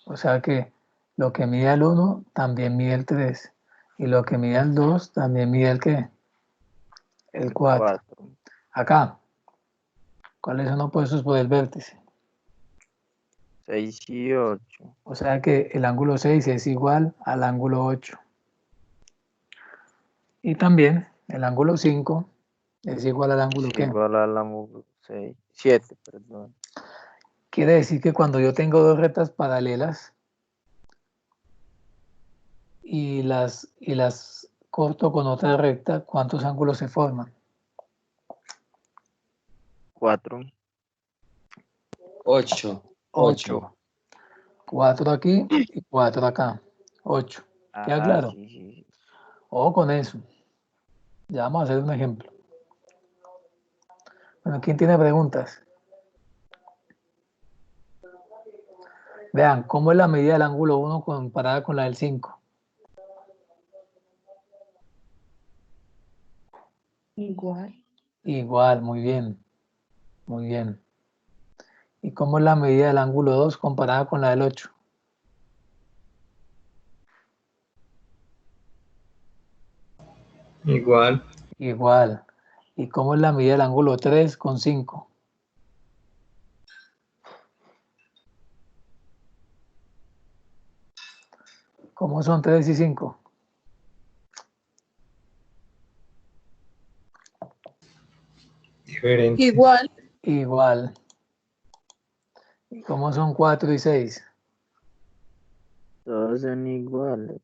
O sea que lo que mide el 1 también mide el 3. Y lo que mide el 2 también mide el ¿qué? El 4. 4. Acá, ¿cuáles son opuestos por el vértice? 6 y 8. O sea que el ángulo 6 es igual al ángulo 8. Y también el ángulo 5 es igual al ángulo ¿qué? Igual a la 6. 7, perdón. Quiere decir que cuando yo tengo dos rectas paralelas y las corto con otra recta, ¿cuántos ángulos se forman? 4. 8. 8. 4 aquí y 4 acá. 8. ¿Queda Ah, claro? sí, sí, sí. Ojo con eso. Ya vamos a hacer un ejemplo. Bueno, ¿quién tiene preguntas? Vean, ¿cómo es la medida del ángulo 1 comparada con la del 5? Igual. Igual, muy bien. Muy bien. ¿Y cómo es la medida del ángulo 2 comparada con la del 8? Igual. Igual. ¿Y cómo es la medida del ángulo 3 con 5? ¿Cómo son 3 y 5? Diferente. Igual. Igual. ¿Y cómo son 4 y 6? Todos son iguales.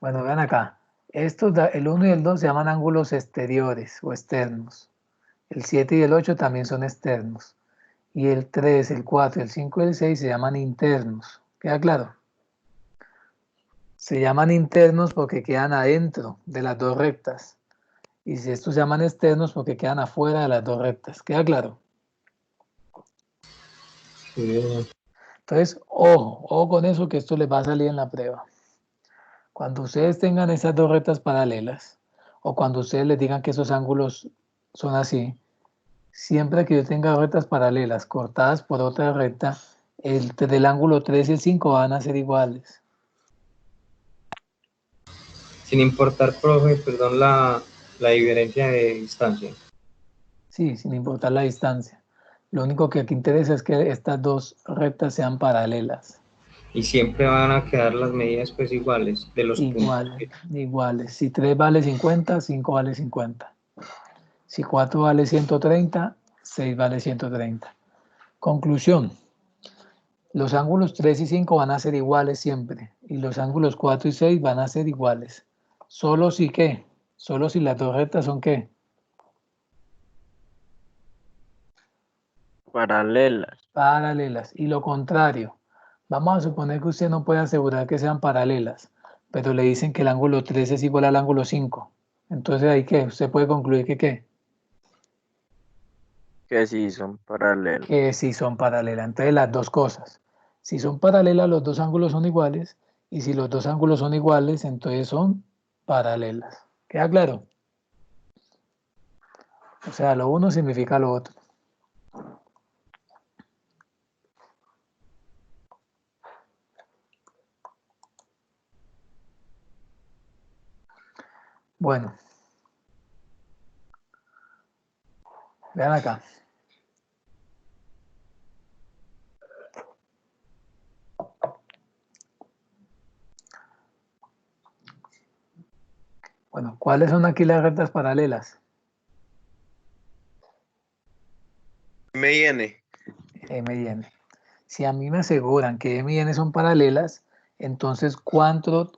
Bueno, vean acá. El 1 y el 2 se llaman ángulos exteriores o externos. El 7 y el 8 también son externos. Y el 3, el 4, el 5 y el 6 se llaman internos. ¿Queda claro? Se llaman internos porque quedan adentro de las dos rectas. Y si estos se llaman externos porque quedan afuera de las dos rectas. ¿Queda claro? Sí. Entonces, ojo con eso que esto les va a salir en la prueba. Cuando ustedes tengan esas dos rectas paralelas, o cuando ustedes les digan que esos ángulos son así, siempre que yo tenga rectas paralelas cortadas por otra recta, del ángulo 3 y el 5 van a ser iguales. Sin importar, profe, perdón, la diferencia de distancia. Sí, sin importar la distancia. Lo único que aquí interesa es que estas dos rectas sean paralelas. Y siempre van a quedar las medidas pues iguales de los puntos. Iguales, iguales. Si 3 vale 50, 5 vale 50. Si 4 vale 130, 6 vale 130. Conclusión. Los ángulos 3 y 5 van a ser iguales siempre. Y los ángulos 4 y 6 van a ser iguales. Solo si ¿qué? Solo si las dos rectas son ¿qué? Paralelas. Paralelas. Y lo contrario. Vamos a suponer que usted no puede asegurar que sean paralelas, pero le dicen que el ángulo 3 es igual al ángulo 5. Entonces, ¿ahí qué? Usted puede concluir que ¿qué? Que sí son paralelas. Que sí son paralelas. Entonces, las dos cosas. Si son paralelas, los dos ángulos son iguales. Y si los dos ángulos son iguales, entonces son paralelas. ¿Queda claro? O sea, lo uno significa lo otro. Bueno. Vean acá. Bueno, ¿cuáles son aquí las rectas paralelas? M y N. M y N. Si a mí me aseguran que M y N son paralelas, entonces ¿cuánto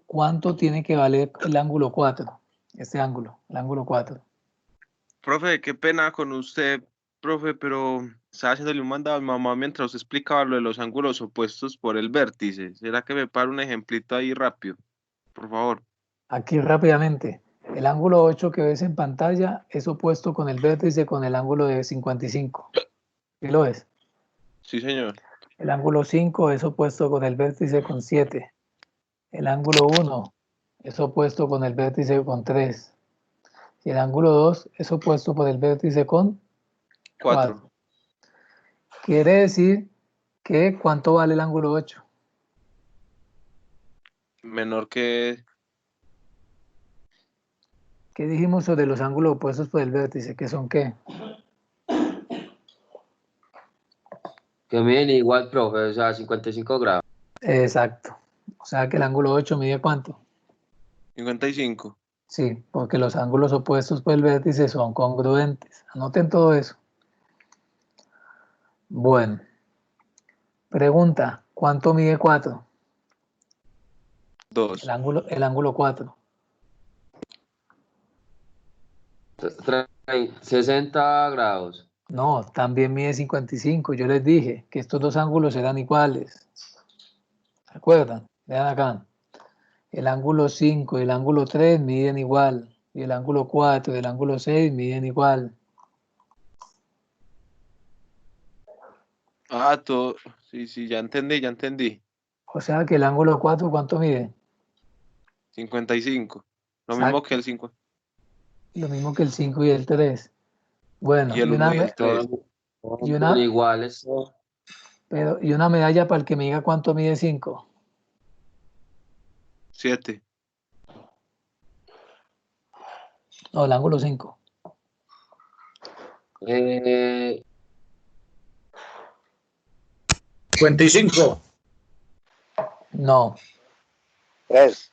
tiene que valer el ángulo 4? Este ángulo, el ángulo 4. Profe, qué pena con usted, profe, pero estaba haciéndole un mandado a mi mamá mientras usted explicaba lo de los ángulos opuestos por el vértice. ¿Será que me para un ejemplito ahí rápido? Por favor. Aquí rápidamente. El ángulo 8 que ves en pantalla es opuesto con el vértice con el ángulo de 55. ¿Sí lo ves? Sí, señor. El ángulo 5 es opuesto con el vértice con 7. El ángulo 1 es opuesto con el vértice con 3. Y el ángulo 2 es opuesto por el vértice con 4. 4. Quiere decir que ¿cuánto vale el ángulo 8? Menor que... ¿Qué dijimos sobre los ángulos opuestos por el vértice? ¿Qué son qué? Que miden igual, profe, o sea, 55 grados. Exacto. O sea que el ángulo 8 mide ¿cuánto? 55. Sí, porque los ángulos opuestos por el vértice son congruentes. Anoten todo eso. Bueno. Pregunta, ¿cuánto mide 4? 2. El ángulo 4. 60 grados. No, también mide 55. Yo les dije que estos dos ángulos eran iguales. ¿Se acuerdan? Vean acá. El ángulo 5 y el ángulo 3 miden igual. Y el ángulo 4 y el ángulo 6 miden igual. Ah, todo. Sí, sí, ya entendí, ya entendí. O sea que el ángulo 4, ¿cuánto mide? 55. Lo mismo que Exacto. el 5. Lo mismo que el 5 y el 3. Bueno, Y el 1 y el 3. y una, Son iguales. y una medalla para el que me diga cuánto mide 5. 7. No, el ángulo 5. 55. No, 3.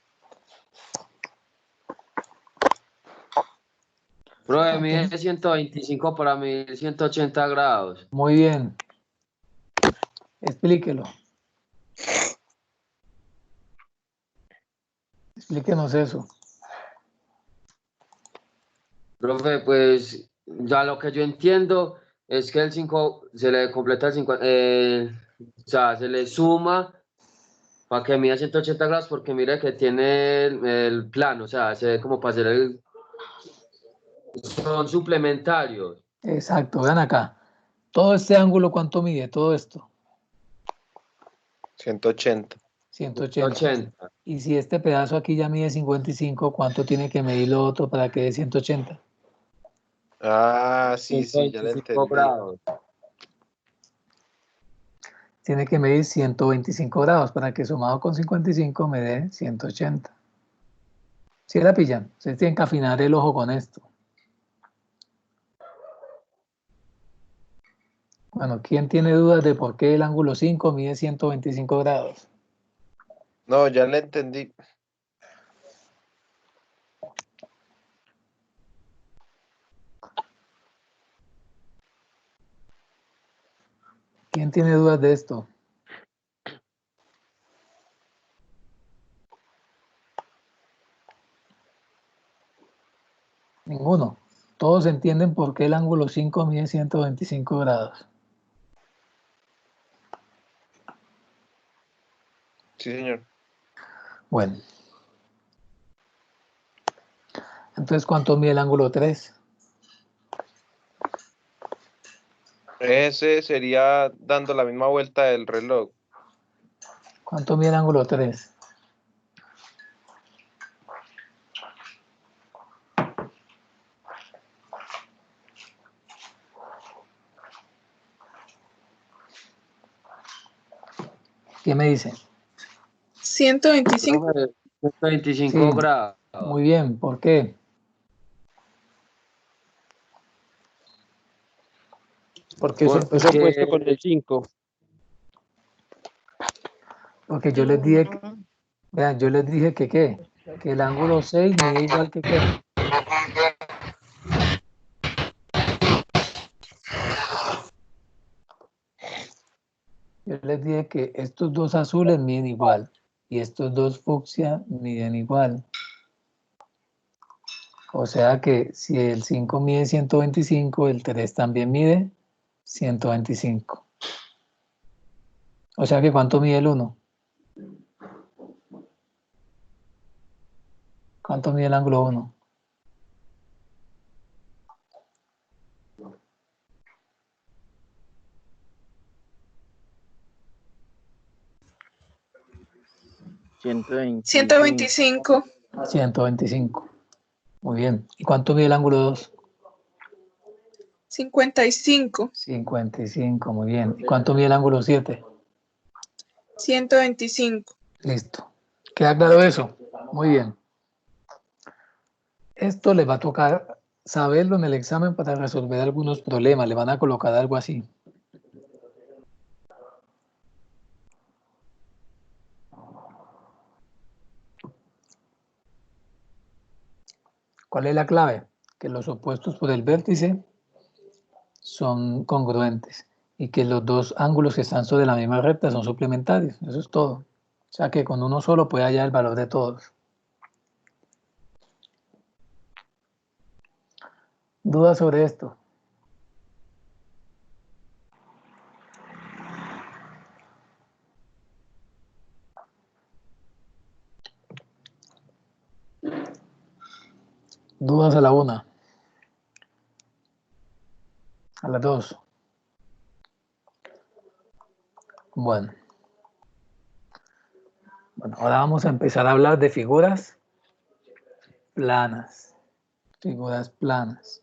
Profe, mide 125 para mí 180 grados. muy bien. Explíquelo. Explíquenos eso. Profe, pues ya lo que yo entiendo es que el 5 se le completa el 50, o sea, se le suma para que mida 180 grados porque mire que tiene el plano, o sea, se ve como para hacer el... Son suplementarios. Exacto, vean acá. Todo este ángulo, ¿cuánto mide? Todo esto. 180. 180. 80. Y si este pedazo aquí ya mide 55, ¿cuánto tiene que medir lo otro para que dé 180? Ah, sí, ya lo 125 entendí. grados. Tiene que medir 125 grados para que sumado con 55 me dé 180. ¿Sí la pillan? Ustedes tienen que afinar el ojo con esto. Bueno, ¿quién tiene dudas de por qué el ángulo 5 mide 125 grados? No, ya le entendí. ¿Quién tiene dudas de esto? Ninguno. Todos entienden por qué el ángulo 5 mide 125 grados. Sí, señor. Bueno. Entonces, ¿cuánto mide el ángulo 3? Ese sería dando la misma vuelta del reloj. ¿Cuánto mide el ángulo 3? ¿Qué me dice? 125. Profe, 125 Sí, grados. muy bien. ¿Por qué? Porque es opuesto con el 5. Porque yo les dije, vean, yo les dije que ¿qué? Que el ángulo 6 mide igual que ¿qué? Yo les dije que estos dos azules miden igual y estos dos fucsia miden igual. O sea que si el 5 mide 125, el 3 también mide 125. O sea que ¿cuánto mide el 1? ¿Cuánto mide el ángulo 1? $125. 125. 125. Muy bien. ¿Y cuánto mide el ángulo 2? 55. 55, muy bien. ¿Y cuánto mide el ángulo 7? 125. Listo. ¿Queda claro eso? Muy bien. Esto les va a tocar saberlo en el examen para resolver algunos problemas. Le van a colocar algo así. ¿Cuál es la clave? Que los opuestos por el vértice son congruentes y que los dos ángulos que están sobre la misma recta son suplementarios. Eso es todo. O sea que con uno solo puede hallar el valor de todos. ¿Dudas sobre esto? ¿Dudas a la 1? ¿A las 2? Bueno, ahora vamos a empezar a hablar de figuras planas. Figuras planas.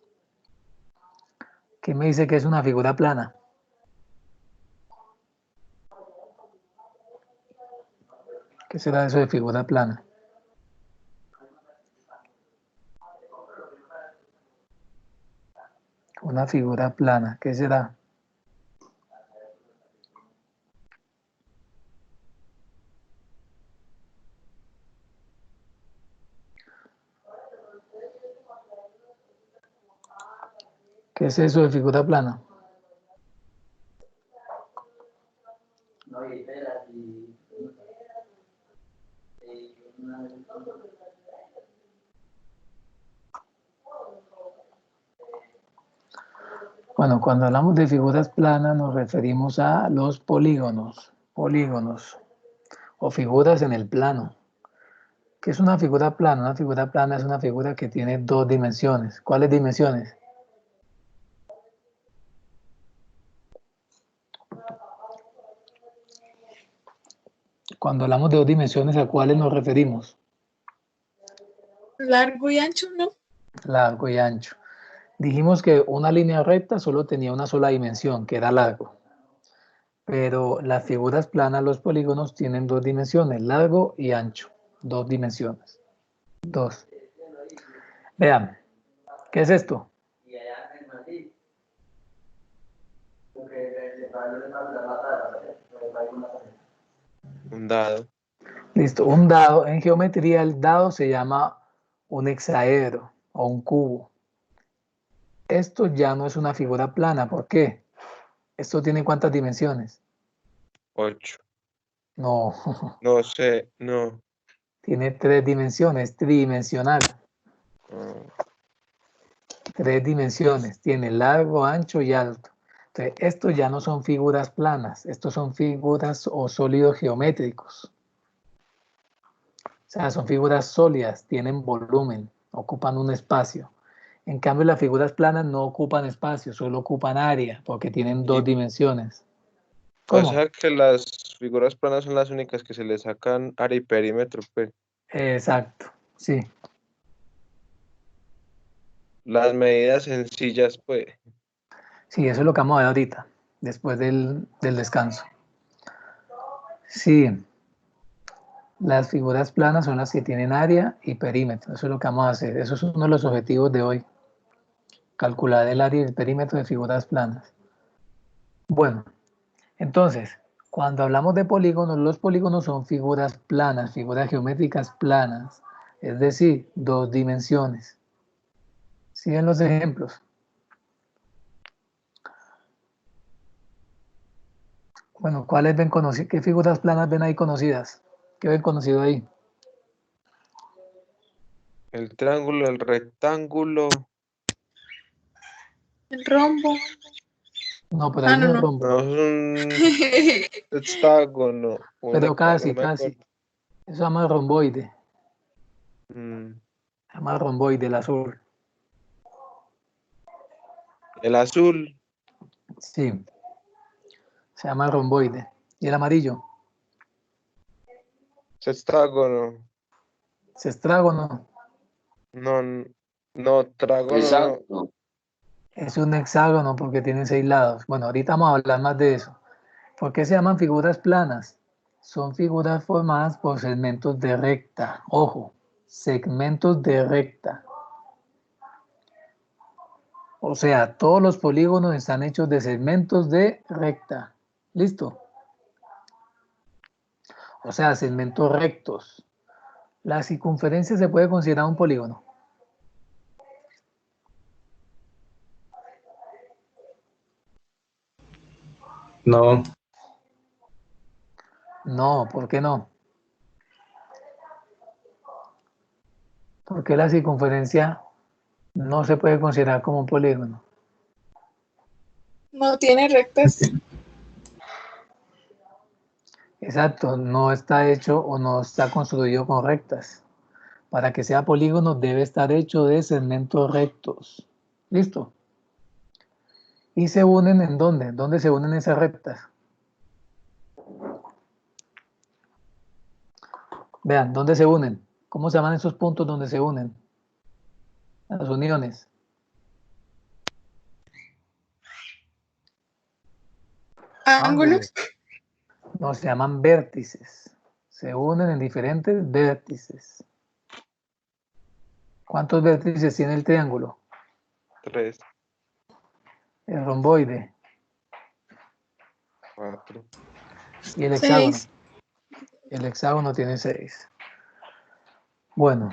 ¿Qué me dice que es una figura plana? ¿Qué será eso de figura plana? Una figura plana, ¿qué será? ¿Qué es eso de figura plana? Bueno, cuando hablamos de figuras planas nos referimos a los polígonos, o figuras en el plano. ¿Qué es una figura plana? Una figura plana es una figura que tiene dos dimensiones. ¿Cuáles dimensiones? Cuando hablamos de dos dimensiones, ¿a cuáles nos referimos? Largo y ancho, ¿no? Largo y ancho. Dijimos que una línea recta solo tenía una sola dimensión, que era largo. Pero las figuras planas, los polígonos, tienen dos dimensiones, largo y ancho. Dos dimensiones. Dos. Vean, ¿qué es esto? Un dado. Listo, un dado. En geometría el dado se llama un hexaedro o un cubo. Esto ya no es una figura plana. ¿Por qué? ¿Esto tiene cuántas dimensiones? 8. No, No sé, no. tiene tres dimensiones, tridimensional. Tres dimensiones, tiene largo, ancho y alto. Entonces, estos ya no son figuras planas, estos son figuras o sólidos geométricos. O sea, son figuras sólidas, tienen volumen, ocupan un espacio. En cambio, las figuras planas no ocupan espacio, solo ocupan área, porque tienen dos Y, dimensiones. o ¿Cómo? sea que las figuras planas son las únicas que se le sacan área y perímetro, pues. Exacto, sí. Las medidas sencillas, pues. Sí, eso es lo que vamos a ver ahorita, después del descanso. Sí, las figuras planas son las que tienen área y perímetro. Eso es lo que vamos a hacer. Eso es uno de los objetivos de hoy. Calcular el área y el perímetro de figuras planas. Bueno, entonces, cuando hablamos de polígonos, los polígonos son figuras planas, figuras geométricas planas. Es decir, dos dimensiones. ¿Siguen los ejemplos? Bueno, ¿cuáles ven conocidas? ¿Qué figuras planas ven ahí conocidas? ¿Qué ven conocido ahí? El triángulo, el rectángulo. El rombo. No, pero ahí no es rombo. No, es un hexágono. Pero casi, No me casi. acuerdo. Eso se llama romboide. Mm, Se llama romboide, el azul. El azul. Sí, se llama romboide. ¿Y el amarillo? Sextágono. Sextrágono. No, no, trágono, no. Exacto. Es un hexágono porque tiene 6 lados. Bueno, ahorita vamos a hablar más de eso. ¿Por qué se llaman figuras planas? Son figuras formadas por segmentos de recta. Ojo, segmentos de recta. O sea, todos los polígonos están hechos de segmentos de recta. ¿Listo? O sea, segmentos rectos. La circunferencia se puede considerar un polígono. No, No, ¿por qué no? Porque la circunferencia no se puede considerar como un polígono. No tiene rectas. Exacto, no está hecho o no está construido con rectas. Para que sea polígono debe estar hecho de segmentos rectos. ¿Listo? ¿Y se unen en dónde? ¿Dónde se unen esas rectas? Vean, ¿dónde se unen? ¿Cómo se llaman esos puntos donde se unen? Las uniones. Ángulos. No, se llaman vértices. Se unen en diferentes vértices. ¿Cuántos vértices tiene el triángulo? 3, El romboide. 4. Y el hexágono. 6. El hexágono tiene 6. Bueno,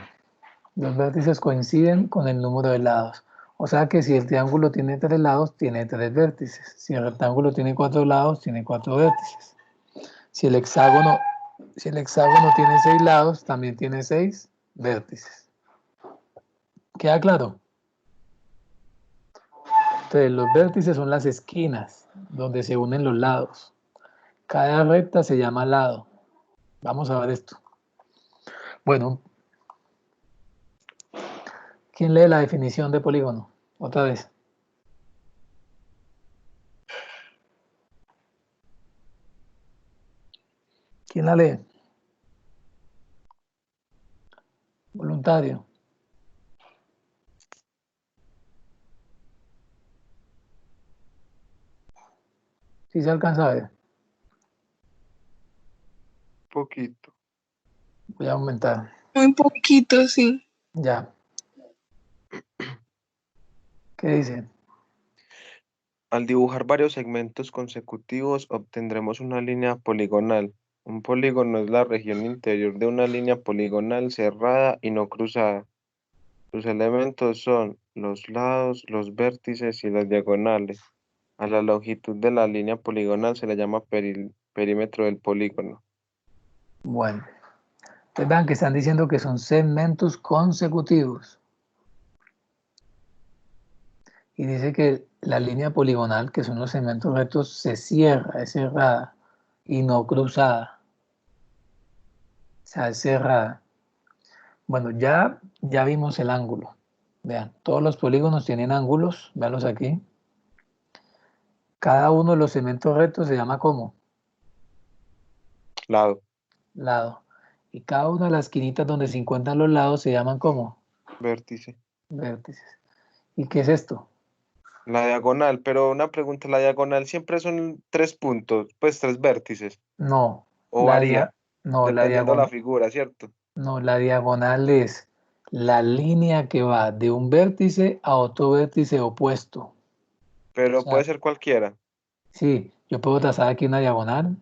los vértices coinciden con el número de lados. O sea que si el triángulo tiene 3 lados, tiene 3 vértices. Si el rectángulo tiene 4 lados, tiene 4 vértices. Si el hexágono tiene 6 lados, también tiene 6 vértices. ¿Queda claro? Entonces, los vértices son las esquinas donde se unen los lados. Cada recta se llama lado. Vamos a ver esto. Bueno, ¿quién lee la definición de polígono? Otra vez. ¿Quién la lee? Voluntario. ¿Sí se alcanza a ver? Poquito. Voy a aumentar. Muy poquito, sí. Ya. ¿Qué dice? Al dibujar varios segmentos consecutivos obtendremos una línea poligonal. Un polígono es la región interior de una línea poligonal cerrada y no cruzada. Sus elementos son los lados, los vértices y las diagonales. A la longitud de la línea poligonal se le llama perímetro del polígono. Bueno. Ustedes vean que están diciendo que son segmentos consecutivos. Y dice que la línea poligonal, que son los segmentos rectos, se cierra, es cerrada y no cruzada. O sea, es cerrada. Bueno, ya vimos el ángulo. Vean, todos los polígonos tienen ángulos, véanlos aquí. Cada uno de los segmentos rectos se llama ¿cómo? Lado. Lado. Y cada una de las esquinitas donde se encuentran los lados se llaman ¿cómo? Vértice. Vértices. ¿Y qué es esto? La diagonal, pero una pregunta, ¿la diagonal siempre son 3 puntos, pues 3 vértices? No, ¿O varía? no, Dependiendo de la figura, ¿cierto? no, la diagonal es la línea que va de un vértice a otro vértice opuesto. Pero O sea, puede ser cualquiera. sí, yo puedo trazar aquí una diagonal.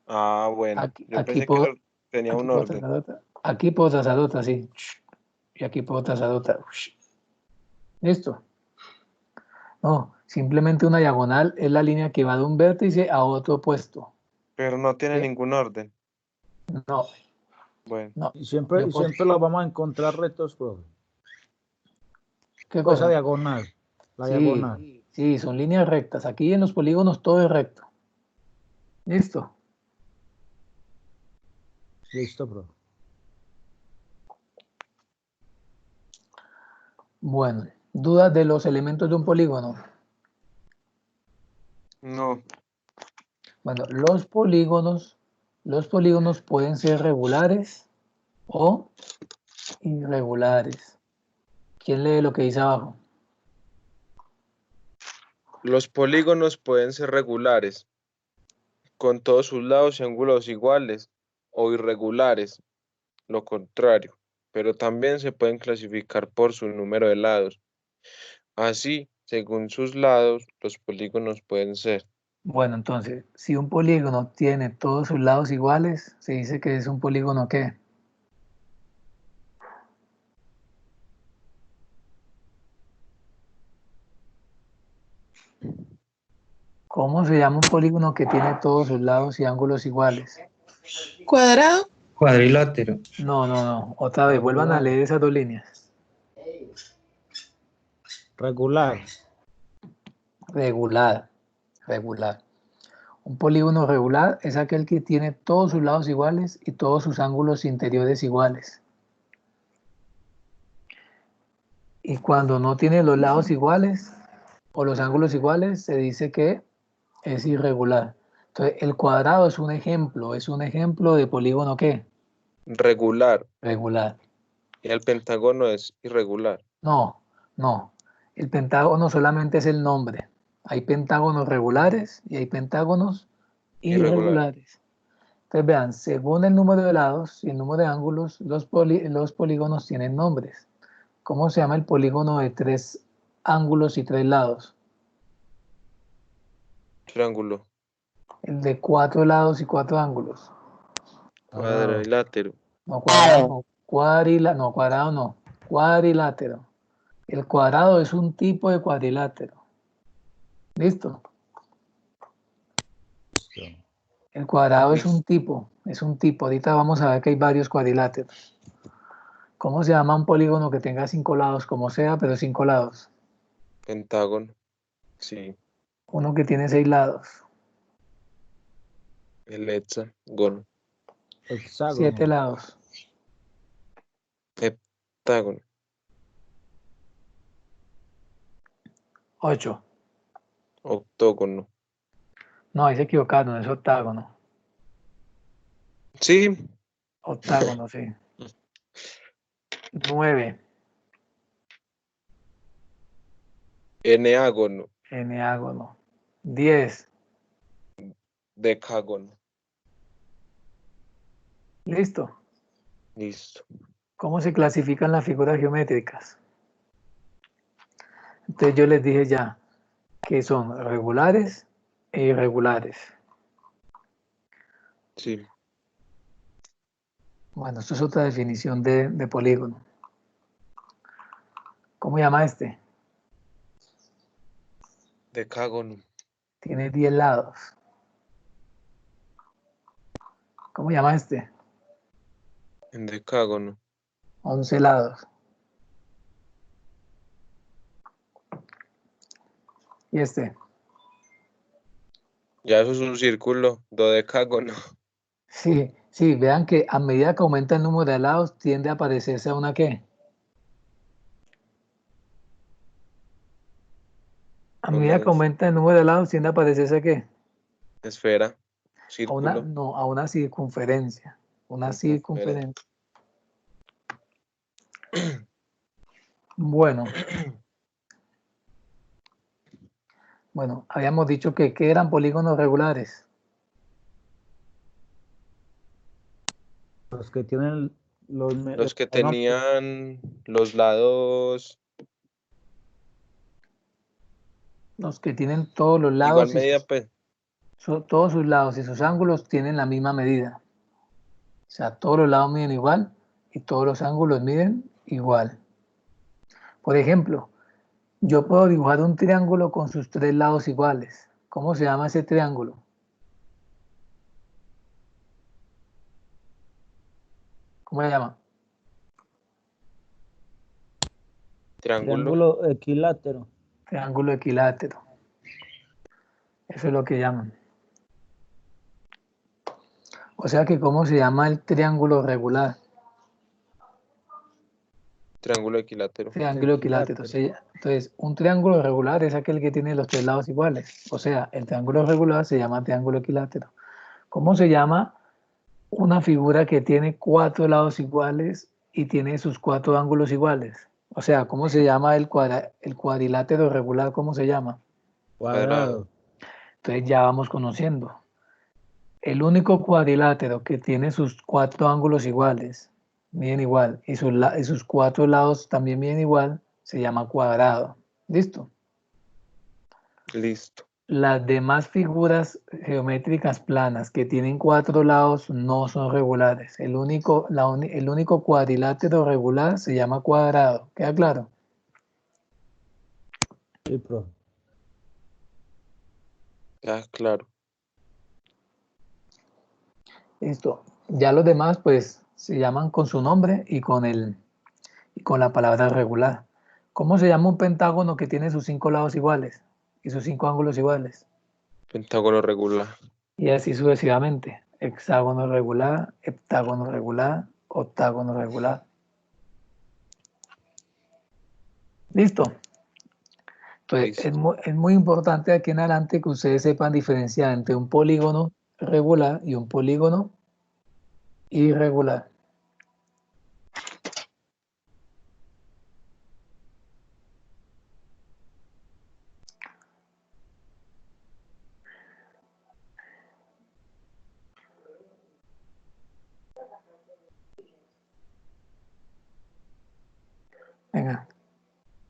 Ah, bueno. Aquí, Yo aquí pensé que puedo, eso tenía aquí un puedo orden. trazar otra. Aquí puedo trazar otra, sí. Y aquí puedo trazar otra. ¿Listo? No, simplemente una diagonal es la línea que va de un vértice a otro opuesto. Pero no tiene ¿Sí? ningún orden. No, Bueno. no. Y siempre los vamos a encontrar rectos, profe. ¿Qué Pues esa cosa? diagonal. La diagonal. Sí, son líneas rectas. Aquí en los polígonos todo es recto. ¿Listo? Listo, profe. Bueno, ¿dudas de los elementos de un polígono? No. Bueno, los polígonos pueden ser regulares o irregulares. ¿Quién lee lo que dice abajo? Los polígonos pueden ser regulares, con todos sus lados y ángulos iguales, o irregulares, lo contrario, pero también se pueden clasificar por su número de lados. Así, según sus lados, los polígonos pueden ser Bueno, entonces, si un polígono tiene todos sus lados iguales, se dice que es un polígono ¿qué? ¿Cómo se llama un polígono que tiene todos sus lados y ángulos iguales? Cuadrado. Cuadrilátero. No. Otra vez, vuelvan a leer esas dos líneas. Regular. Regular. Un polígono regular es aquel que tiene todos sus lados iguales y todos sus ángulos interiores iguales. Y cuando no tiene los lados iguales o los ángulos iguales, se dice que es irregular. Entonces, el cuadrado es un ejemplo de polígono ¿qué? regular Regular. y el pentágono es irregular. No, no. El pentágono solamente es el nombre. Hay pentágonos regulares y hay pentágonos Irregular. irregulares. Entonces vean, según el número de lados y el número de ángulos, los polígonos tienen nombres. ¿Cómo se llama el polígono de 3 ángulos y 3 lados? Triángulo. El de 4 lados y 4 ángulos. Cuadrilátero. No, cuadrado no. Cuadrado no. Cuadrilátero. El cuadrado es un tipo de cuadrilátero. ¿Listo? El cuadrado es un tipo. Ahorita vamos a ver que hay varios cuadriláteros. ¿Cómo se llama un polígono que tenga 5 lados? Como sea, pero 5 lados. Pentágono. Sí. Uno que tiene 6 lados. El hexágono. 7 lados. Heptágono. 8. Octógono. No, ahí se equivocaron, es octágono. Sí. Octágono, sí. 9. Eneágono. Eneágono. 10. Decágono. ¿Listo? Listo. ¿Cómo se clasifican las figuras geométricas? Entonces yo les dije ya que son regulares e irregulares. Sí. Bueno, esto es otra definición de polígono. ¿Cómo llama este? Decágono. Tiene 10 lados. ¿Cómo llama este? En decágono. 11 lados. ¿Y este? Ya eso es un círculo. Dodecágono. Sí, sí, vean que a medida que aumenta el número de lados, tiende a parecerse a una ¿qué? A medida que aumenta el número de lados, tiende a parecerse a ¿qué? Esfera. A una, Círculo. no, a una circunferencia. Una circunferencia. Bueno. Bueno, habíamos dicho que ¿qué eran polígonos regulares? Los que tienen Los que tenían los lados. Los que tienen todos los lados. Igual medida, pues. Todos sus lados y sus ángulos tienen la misma medida. O sea, todos los lados miden igual y todos los ángulos miden igual. Por ejemplo, yo puedo dibujar un triángulo con sus 3 lados iguales. ¿Cómo se llama ese triángulo? ¿Cómo se llama? Triángulo equilátero. Triángulo equilátero. Eso es lo que llaman. O sea que ¿cómo se llama el triángulo regular? Triángulo equilátero. Triángulo equilátero. Sí. Entonces, un triángulo regular es aquel que tiene los 3 lados iguales. O sea, el triángulo regular se llama triángulo equilátero. ¿Cómo se llama una figura que tiene 4 lados iguales y tiene sus 4 ángulos iguales? O sea, ¿cómo se llama el cuadrilátero regular? ¿Cómo se llama? Cuadrado. Entonces ya vamos conociendo. El único cuadrilátero que tiene sus 4 ángulos iguales, miden igual, y sus 4 lados también miden igual, se llama cuadrado. ¿Listo? Listo. Las demás figuras geométricas planas que tienen 4 lados no son regulares. El único cuadrilátero regular se llama cuadrado. ¿Queda claro? Sí, profe. Ya, claro. Listo. Ya los demás, pues, se llaman con su nombre y con la palabra regular. ¿Cómo se llama un pentágono que tiene sus 5 lados iguales y sus 5 ángulos iguales? Pentágono regular. Y así sucesivamente. Hexágono regular, heptágono regular, octágono regular. ¿Listo? Entonces, es muy importante aquí en adelante que ustedes sepan diferenciar entre un polígono regular y un polígono irregular. Venga,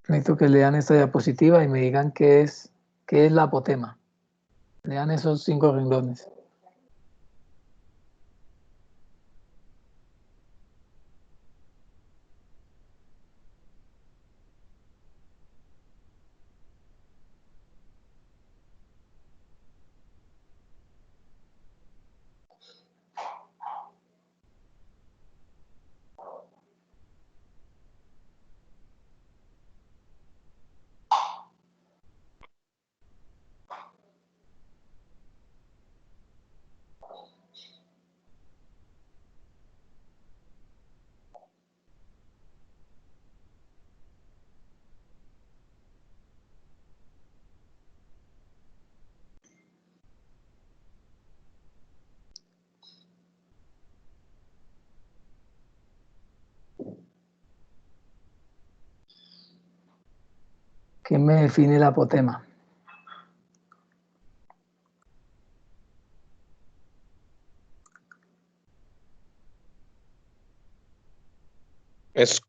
necesito que lean esta diapositiva y me digan qué es la apotema. Lean esos 5 renglones. ¿Qué me define la apotema? Es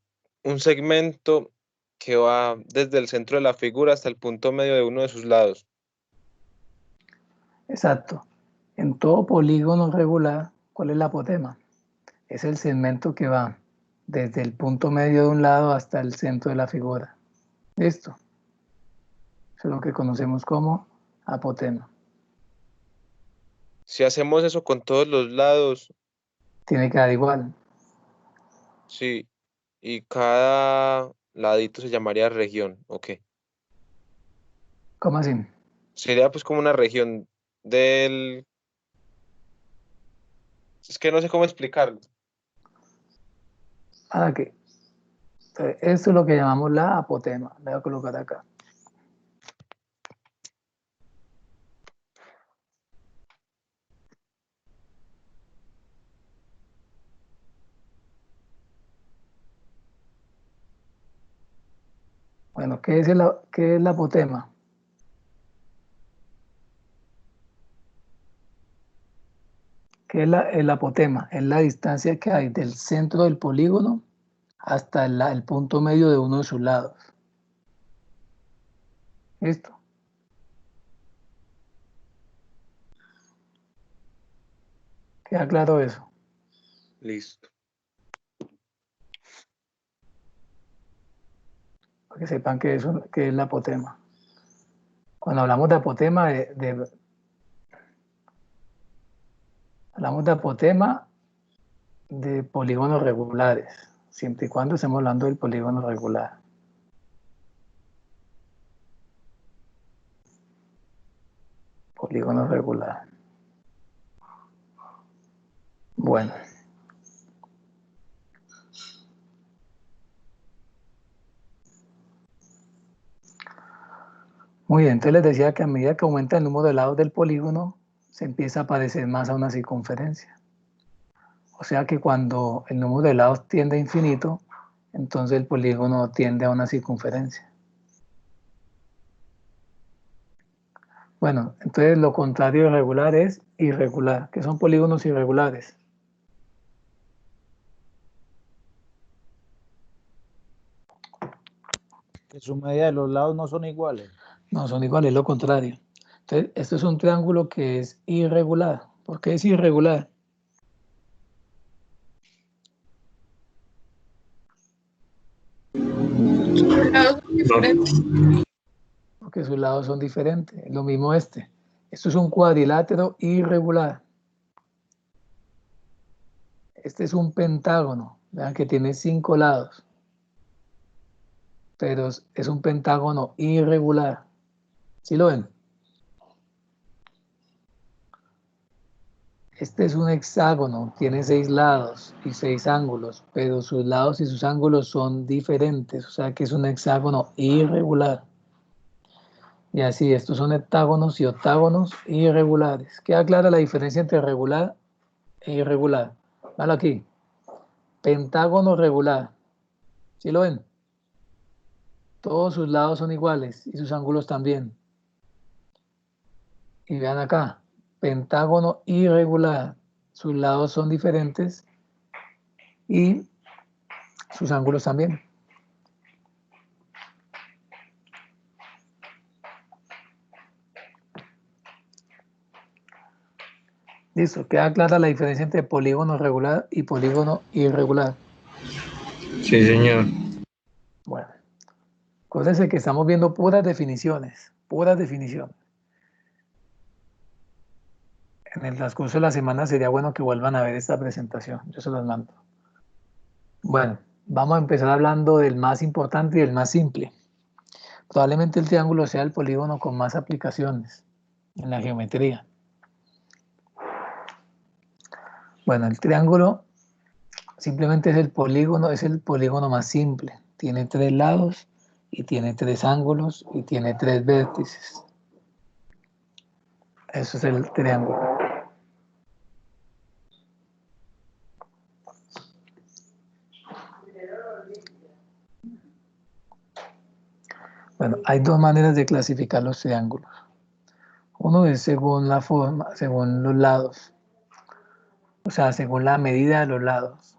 un segmento que va desde el centro de la figura hasta el punto medio de uno de sus lados. Exacto. En todo polígono regular, ¿cuál es la apotema? Es el segmento que va desde el punto medio de un lado hasta el centro de la figura. ¿Listo? Eso es lo que conocemos como apotema. Si hacemos eso con todos los lados, Tiene que dar igual. sí, y cada ladito se llamaría región, ¿ok? ¿Cómo así? Sería pues como una región del... Es que no sé cómo explicarlo. ¿Para qué? Entonces, esto es lo que llamamos la apotema. Le voy a colocar acá. Bueno, ¿qué es la apotema? ¿Qué es el apotema? Es la distancia que hay del centro del polígono hasta el punto medio de uno de sus lados. ¿Listo? ¿Queda claro eso? Listo. Para que sepan qué es la apotema. Cuando hablamos de apotema, hablamos de apotema de polígonos regulares, siempre y cuando estemos hablando del polígono regular. Polígono regular. Bueno. Muy bien, entonces les decía que a medida que aumenta el número de lados del polígono, se empieza a parecer más a una circunferencia. O sea que cuando el número de lados tiende a infinito, entonces el polígono tiende a una circunferencia. Bueno, entonces lo contrario de regular es irregular, que son polígonos irregulares. Que su medida de los lados no son iguales. No, son iguales, es lo contrario. Entonces, esto es un triángulo que es irregular. ¿Por qué es irregular? Sus lados son diferentes. Porque sus lados son diferentes. Es lo mismo este. Esto es un cuadrilátero irregular. Este es un pentágono. Vean que tiene 5 lados. Pero es un pentágono irregular. ¿Sí lo ven? Este es un hexágono, tiene 6 lados y 6 ángulos, pero sus lados y sus ángulos son diferentes, o sea que es un hexágono irregular. Y así, estos son heptágonos y octágonos irregulares. ¿Queda clara la diferencia entre regular e irregular? Vale aquí. Pentágono regular. ¿Sí lo ven? Todos sus lados son iguales y sus ángulos también. Y vean acá, pentágono irregular. Sus lados son diferentes y sus ángulos también. Listo, queda clara la diferencia entre polígono regular y polígono irregular. Sí, señor. Bueno, acuérdense que estamos viendo puras definiciones, puras definiciones. En el transcurso de la semana sería bueno que vuelvan a ver esta presentación, yo se los mando. Bueno, vamos a empezar hablando del más importante y el más simple. Probablemente el triángulo sea el polígono con más aplicaciones en la geometría. Bueno, el triángulo simplemente es el polígono más simple. Tiene 3 lados y tiene 3 ángulos y tiene 3 vértices. Eso es el triángulo. Bueno, hay 2 maneras de clasificar los triángulos. Uno es según la forma, según los lados. O sea, según la medida de los lados.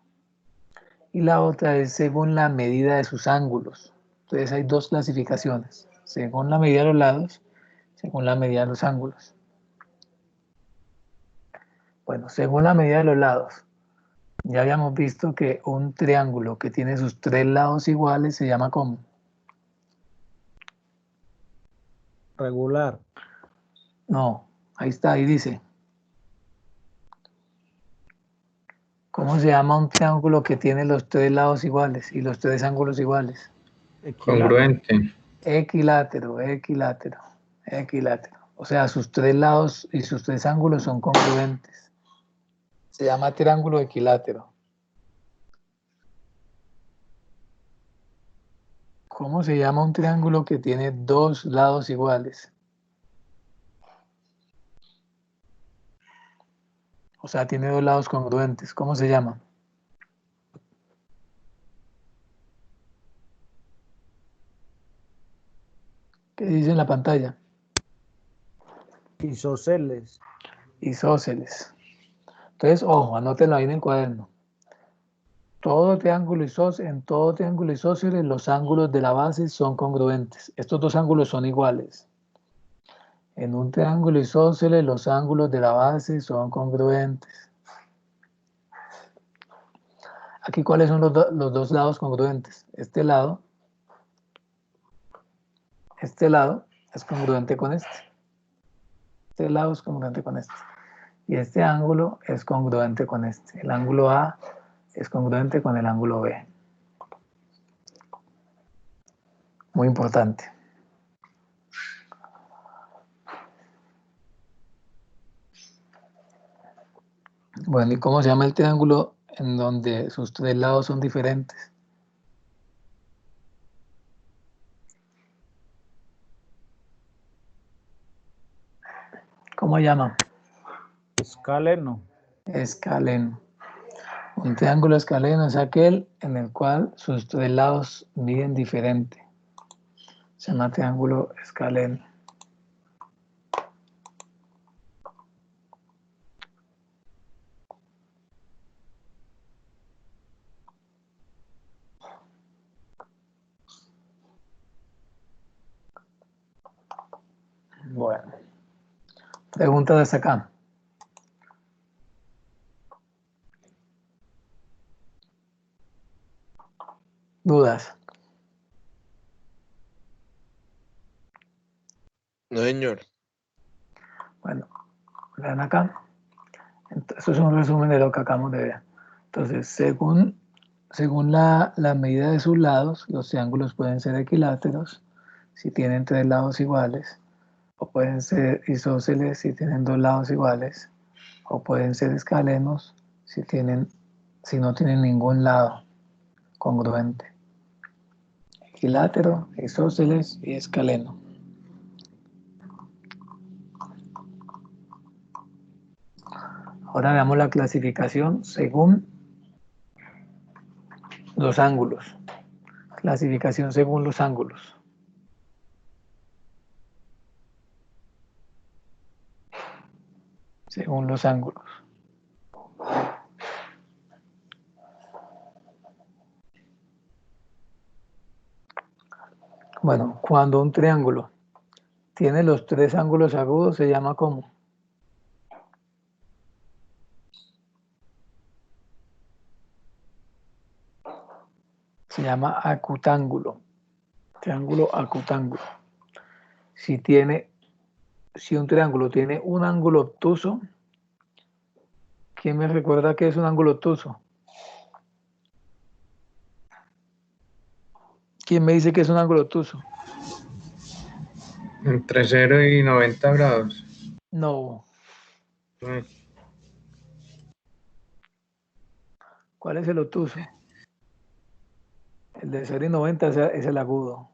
Y la otra es según la medida de sus ángulos. Entonces hay 2 clasificaciones. Según la medida de los lados, según la medida de los ángulos. Bueno, según la medida de los lados. Ya habíamos visto que un triángulo que tiene sus 3 lados iguales se llama ¿cómo? Regular. No, ahí está, ahí dice. ¿Cómo se llama un triángulo que tiene los 3 lados iguales y los 3 ángulos iguales? Congruente. Equilátero, equilátero, equilátero. O sea, sus 3 lados y sus 3 ángulos son congruentes. Se llama triángulo equilátero. ¿Cómo se llama un triángulo que tiene 2 lados iguales? O sea, tiene 2 lados congruentes. ¿Cómo se llama? ¿Qué dice en la pantalla? Isósceles. Isósceles. Entonces, ojo, anótenlo ahí en el cuaderno. En todo triángulo isósceles los ángulos de la base son congruentes. Estos 2 ángulos son iguales. En un triángulo isósceles los ángulos de la base son congruentes. Aquí, ¿cuáles son los 2 lados congruentes? Este lado es congruente con este. Este lado es congruente con este. Y este ángulo es congruente con este. El ángulo A es congruente con el ángulo B. Muy importante. Bueno, ¿y cómo se llama el triángulo en donde sus 3 lados son diferentes? ¿Cómo se llama? Escaleno. Escaleno. Un triángulo escaleno es aquel en el cual sus 3 lados miden diferente. Se llama triángulo escaleno. Bueno. Pregunta desde acá. ¿Dudas? No, señor. Bueno, vean acá. Esto es un resumen de lo que acabamos de ver. Entonces, según la medida de sus lados, los triángulos pueden ser equiláteros si tienen 3 lados iguales, o pueden ser isósceles si tienen 2 lados iguales, o pueden ser escalenos si no tienen ningún lado congruente. Equilátero, isósceles y escaleno. Ahora veamos la clasificación según los ángulos. Clasificación según los ángulos. Según los ángulos. Bueno, cuando un triángulo tiene los 3 ángulos agudos se llama ¿cómo? Se llama acutángulo. Triángulo acutángulo. Si un triángulo tiene un ángulo obtuso, ¿quién me recuerda qué es un ángulo obtuso? ¿Quién me dice que es un ángulo obtuso? Entre 0 y 90 grados. No. ¿Cuál es el obtuso? El de 0 y 90 es el agudo.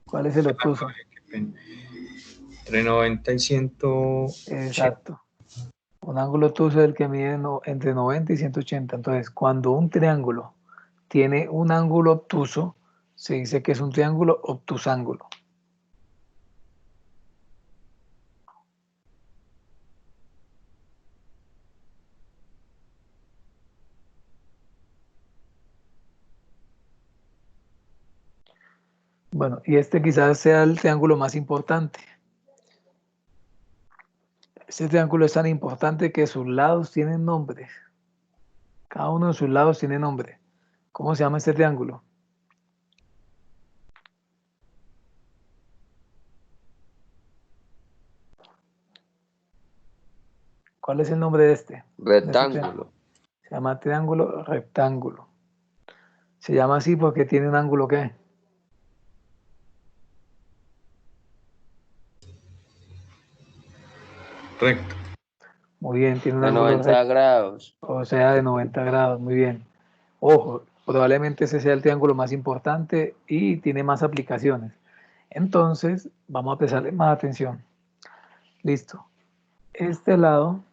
¿Cuál es el obtuso? Entre 90 y 180. Exacto. Un ángulo obtuso es el que mide entre 90 y 180. Entonces, cuando un triángulo tiene un ángulo obtuso, se dice que es un triángulo obtusángulo. Bueno, y este quizás sea el triángulo más importante. Este triángulo es tan importante que sus lados tienen nombres. Cada uno de sus lados tiene nombre. ¿Cómo se llama este triángulo? ¿Cuál es el nombre de este? Rectángulo. Se llama triángulo rectángulo. Se llama así porque tiene un ángulo ¿qué? Recto. Muy bien, tiene un De ángulo 90 recto. grados. O sea, de 90 grados, muy bien. Ojo, probablemente ese sea el triángulo más importante y tiene más aplicaciones. Entonces, vamos a prestarle más atención. Listo. Este lado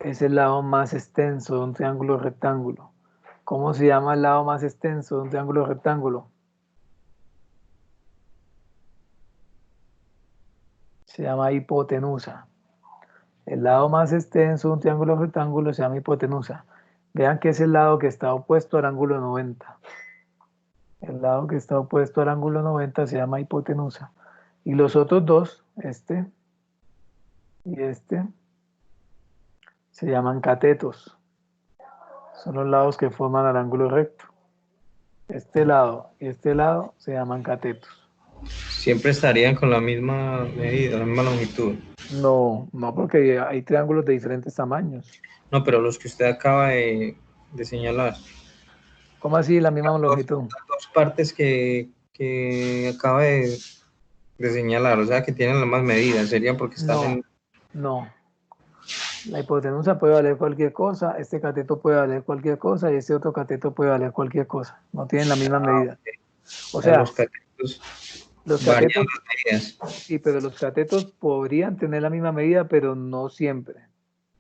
es el lado más extenso de un triángulo rectángulo. ¿Cómo se llama el lado más extenso de un triángulo rectángulo? Se llama hipotenusa. El lado más extenso de un triángulo rectángulo se llama hipotenusa. Vean que es el lado que está opuesto al ángulo 90. El lado que está opuesto al ángulo 90 se llama hipotenusa. Y los otros dos, este y este, se llaman catetos. Son los lados que forman el ángulo recto. Este lado y este lado se llaman catetos. Siempre estarían con la misma medida, la misma longitud. No, porque hay triángulos de diferentes tamaños. No, pero los que usted acaba de señalar. ¿Cómo así la misma longitud? Las dos partes que acaba de señalar, o sea, que tienen las mismas medidas, sería porque están en... No. La hipotenusa puede valer cualquier cosa, este cateto puede valer cualquier cosa y este otro cateto puede valer cualquier cosa. No tienen la misma medida. O sea, los catetos los varían catetos, las medidas. sí, pero los catetos podrían tener la misma medida, pero no siempre.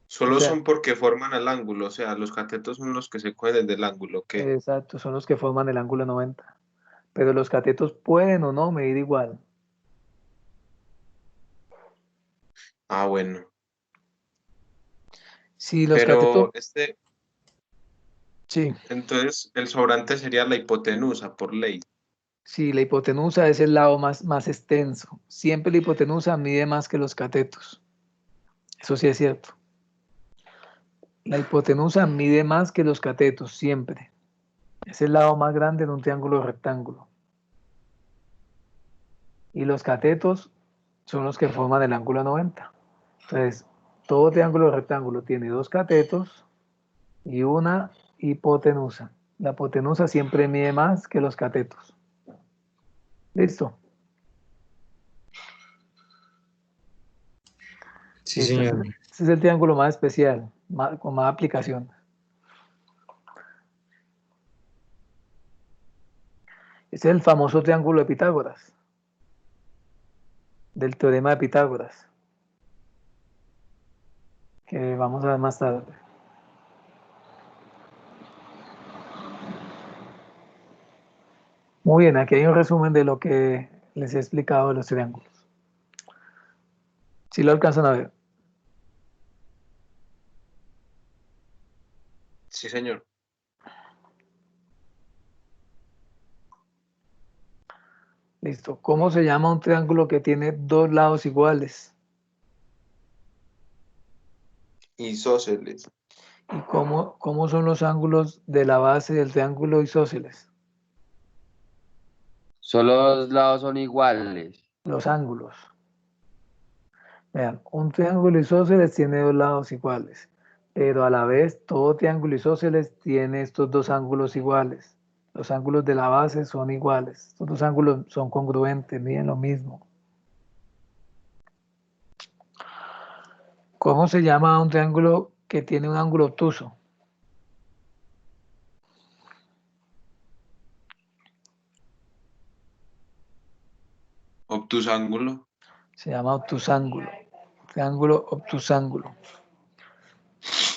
Solo O sea, son porque forman el ángulo, o sea, los catetos son los que se cogen del ángulo, ¿qué? exacto, son los que forman el ángulo 90. Pero los catetos pueden o no medir igual. Ah, bueno. Si los Pero catetos, sí, entonces el sobrante sería la hipotenusa por ley. si la hipotenusa es el lado más extenso, siempre la hipotenusa mide más que los catetos. Eso sí es cierto. La hipotenusa mide más que los catetos, siempre. Es el lado más grande de un triángulo rectángulo. Y los catetos son los que forman el ángulo 90. Entonces, todo triángulo rectángulo tiene dos catetos y una hipotenusa. La hipotenusa siempre mide más que los catetos. ¿Listo? Sí, Listo. señor. Este es el triángulo más especial, con más aplicaciones. Este es el famoso triángulo de Pitágoras, del teorema de Pitágoras, que vamos a ver más tarde. Muy bien, aquí hay un resumen de lo que les he explicado de los triángulos. Si lo alcanzan a ver. Sí, señor. Listo. ¿Cómo se llama un triángulo que tiene dos lados iguales? Isósceles. ¿Y cómo son los ángulos de la base del triángulo isósceles? Solo dos lados son iguales. Los ángulos. Vean, un triángulo isósceles tiene dos lados iguales, pero a la vez todo triángulo isósceles tiene estos dos ángulos iguales. Los ángulos de la base son iguales. Estos dos ángulos son congruentes, miden lo mismo. ¿Cómo se llama un triángulo que tiene un ángulo obtuso? Obtusángulo. Se llama obtusángulo. Triángulo obtusángulo.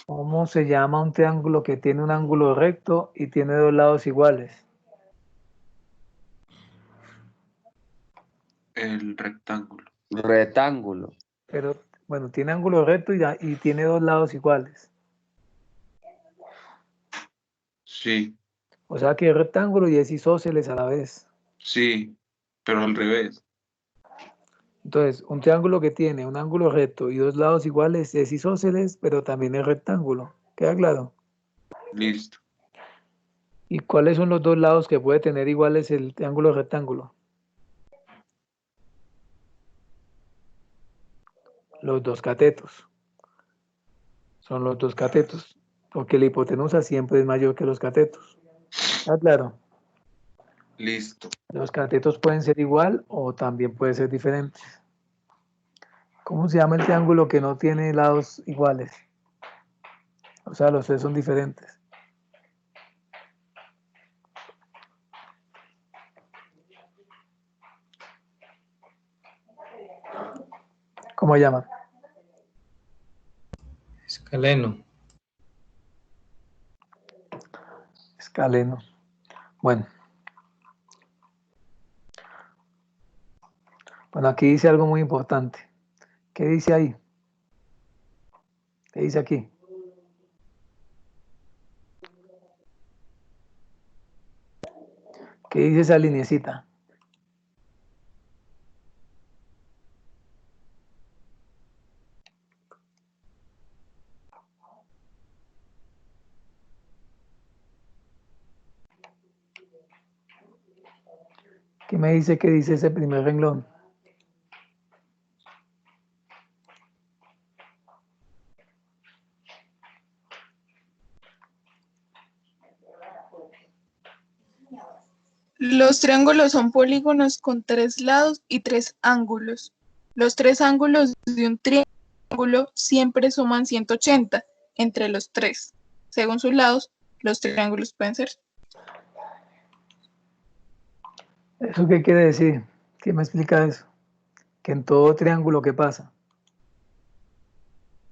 ¿Cómo se llama un triángulo que tiene un ángulo recto y tiene dos lados iguales? El rectángulo. Rectángulo. Pero, bueno, tiene ángulo recto y tiene dos lados iguales. Sí, O sea que es rectángulo y es isósceles a la vez. sí, pero al revés. Entonces, un triángulo que tiene un ángulo recto y dos lados iguales es isósceles, pero también es rectángulo. ¿Queda claro? Listo. ¿Y cuáles son los dos lados que puede tener iguales el triángulo rectángulo? Los dos catetos. Son los dos catetos, porque la hipotenusa siempre es mayor que los catetos. ¿Está claro? Listo. Los catetos pueden ser igual o también pueden ser diferentes. ¿Cómo se llama el triángulo que no tiene lados iguales? O sea, los tres son diferentes. ¿Cómo se llama? Escaleno. Escaleno. Bueno. Bueno, aquí dice algo muy importante. ¿Qué dice ahí? ¿Qué dice aquí? ¿Qué dice esa linecita? ¿Qué me dice que dice ese primer renglón? Los triángulos son polígonos con tres lados y tres ángulos. Los tres ángulos de un triángulo siempre suman 180 entre los tres. Según sus lados, los triángulos pueden ser. ¿Eso qué quiere decir? ¿Qué me explica eso? Que en todo triángulo, ¿qué pasa?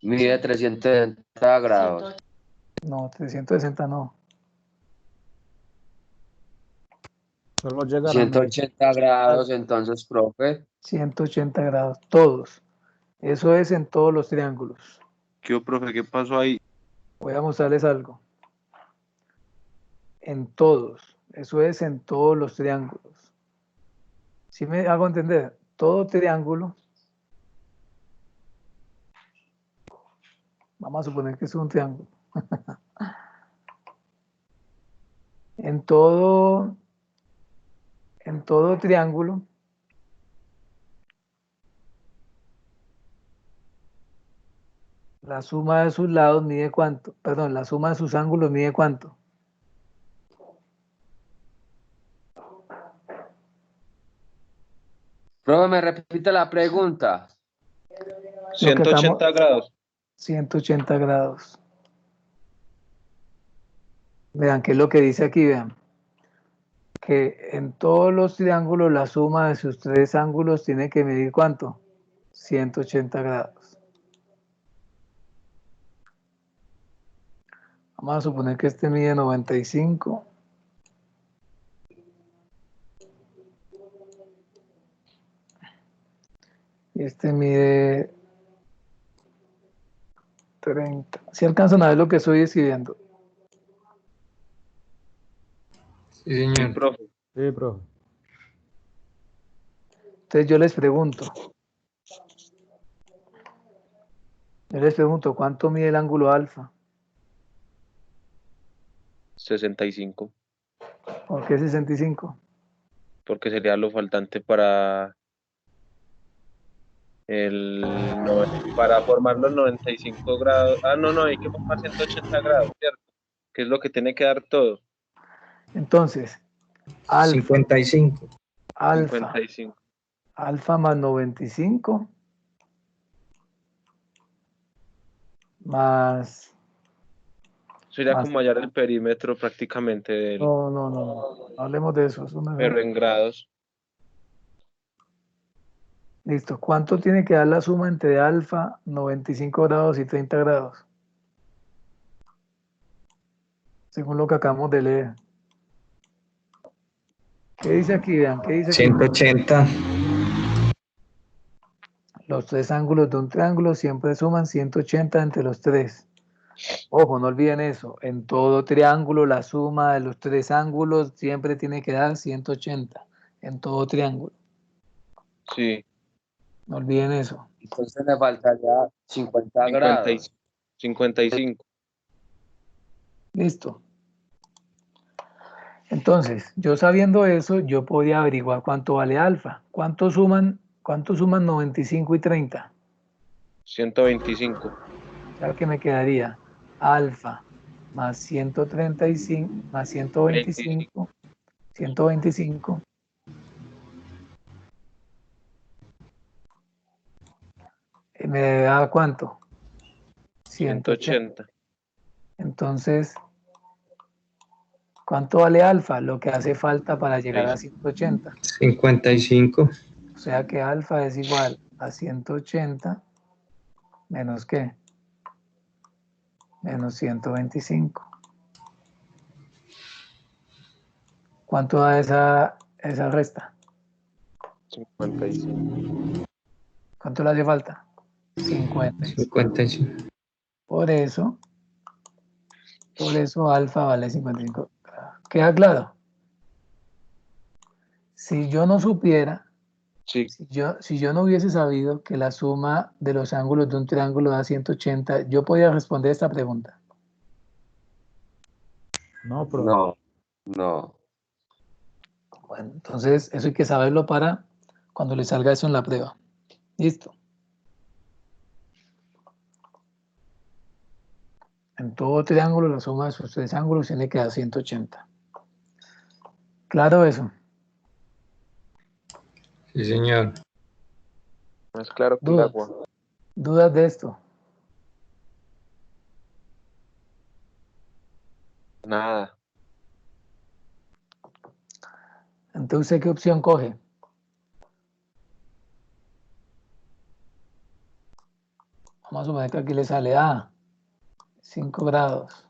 Mide 360 grados. No, 360 no. Solo llegar a medio. 180 grados, entonces, profe. 180 grados, todos. Eso es en todos los triángulos. ¿Qué, profe? ¿Qué pasó ahí? Voy a mostrarles algo. En todos. Eso es en todos los triángulos. ¿Sí me hago entender? Todo triángulo. Vamos a suponer que es un triángulo. En todo triángulo, la suma de sus lados mide cuánto. Perdón, la suma de sus ángulos mide cuánto. Profe, me repite la pregunta. 180 grados. 180 grados. Vean qué es lo que dice aquí, vean. Que en todos los triángulos la suma de sus tres ángulos tiene que medir ¿cuánto? 180 grados. Vamos a suponer que este mide 95. Y este mide 30. ¿Sí alcanzan a ver lo que estoy escribiendo? Sí, señor. Profe. Sí, profe. Entonces yo les pregunto, ¿cuánto mide el ángulo alfa? 65, ¿Por qué 65? porque sería lo faltante para para formar los 95 grados. Ah, no, hay que formar 180 grados, ¿cierto? Que es lo que tiene que dar todo. Entonces, alfa, 55. alfa, 55. alfa más 95 más... Sería más como hallar el perímetro prácticamente del, no hablemos de eso. pero en grados. Listo. ¿Cuánto tiene que dar la suma entre alfa, 95 grados y 30 grados? Según lo que acabamos de leer. ¿Qué dice aquí? Vean, ¿qué dice aquí? 180. Los tres ángulos de un triángulo siempre suman 180 entre los tres. Ojo, no olviden eso. En todo triángulo, la suma de los tres ángulos siempre tiene que dar 180. En todo triángulo. Sí. No olviden eso. Entonces le faltaría 50 grados. 55. Listo. Entonces, yo sabiendo eso, yo podía averiguar cuánto vale alfa. ¿Cuánto suman 95 y 30? 125. O sea, que me quedaría alfa más 135 más 125. 125. ¿Me da cuánto? 180. Entonces, ¿cuánto vale alfa? Lo que hace falta para llegar a 180. 55. O sea que alfa es igual a 180 menos ¿qué? Menos 125. ¿Cuánto da esa resta? 55. ¿Cuánto le hace falta? 55. Por eso alfa vale 55. ¿Queda claro? Si yo no supiera, Sí. si yo no hubiese sabido que la suma de los ángulos de un triángulo da 180, yo podía responder esta pregunta. No, profe. No. Bueno, entonces eso hay que saberlo para cuando le salga eso en la prueba. Listo. En todo triángulo la suma de sus tres ángulos tiene que dar 180. ¿Claro eso? Sí, señor. Más claro que el agua. ¿Dudas de esto? Nada. Entonces, ¿qué opción coge? Vamos a suponer que aquí le sale A, 5 grados,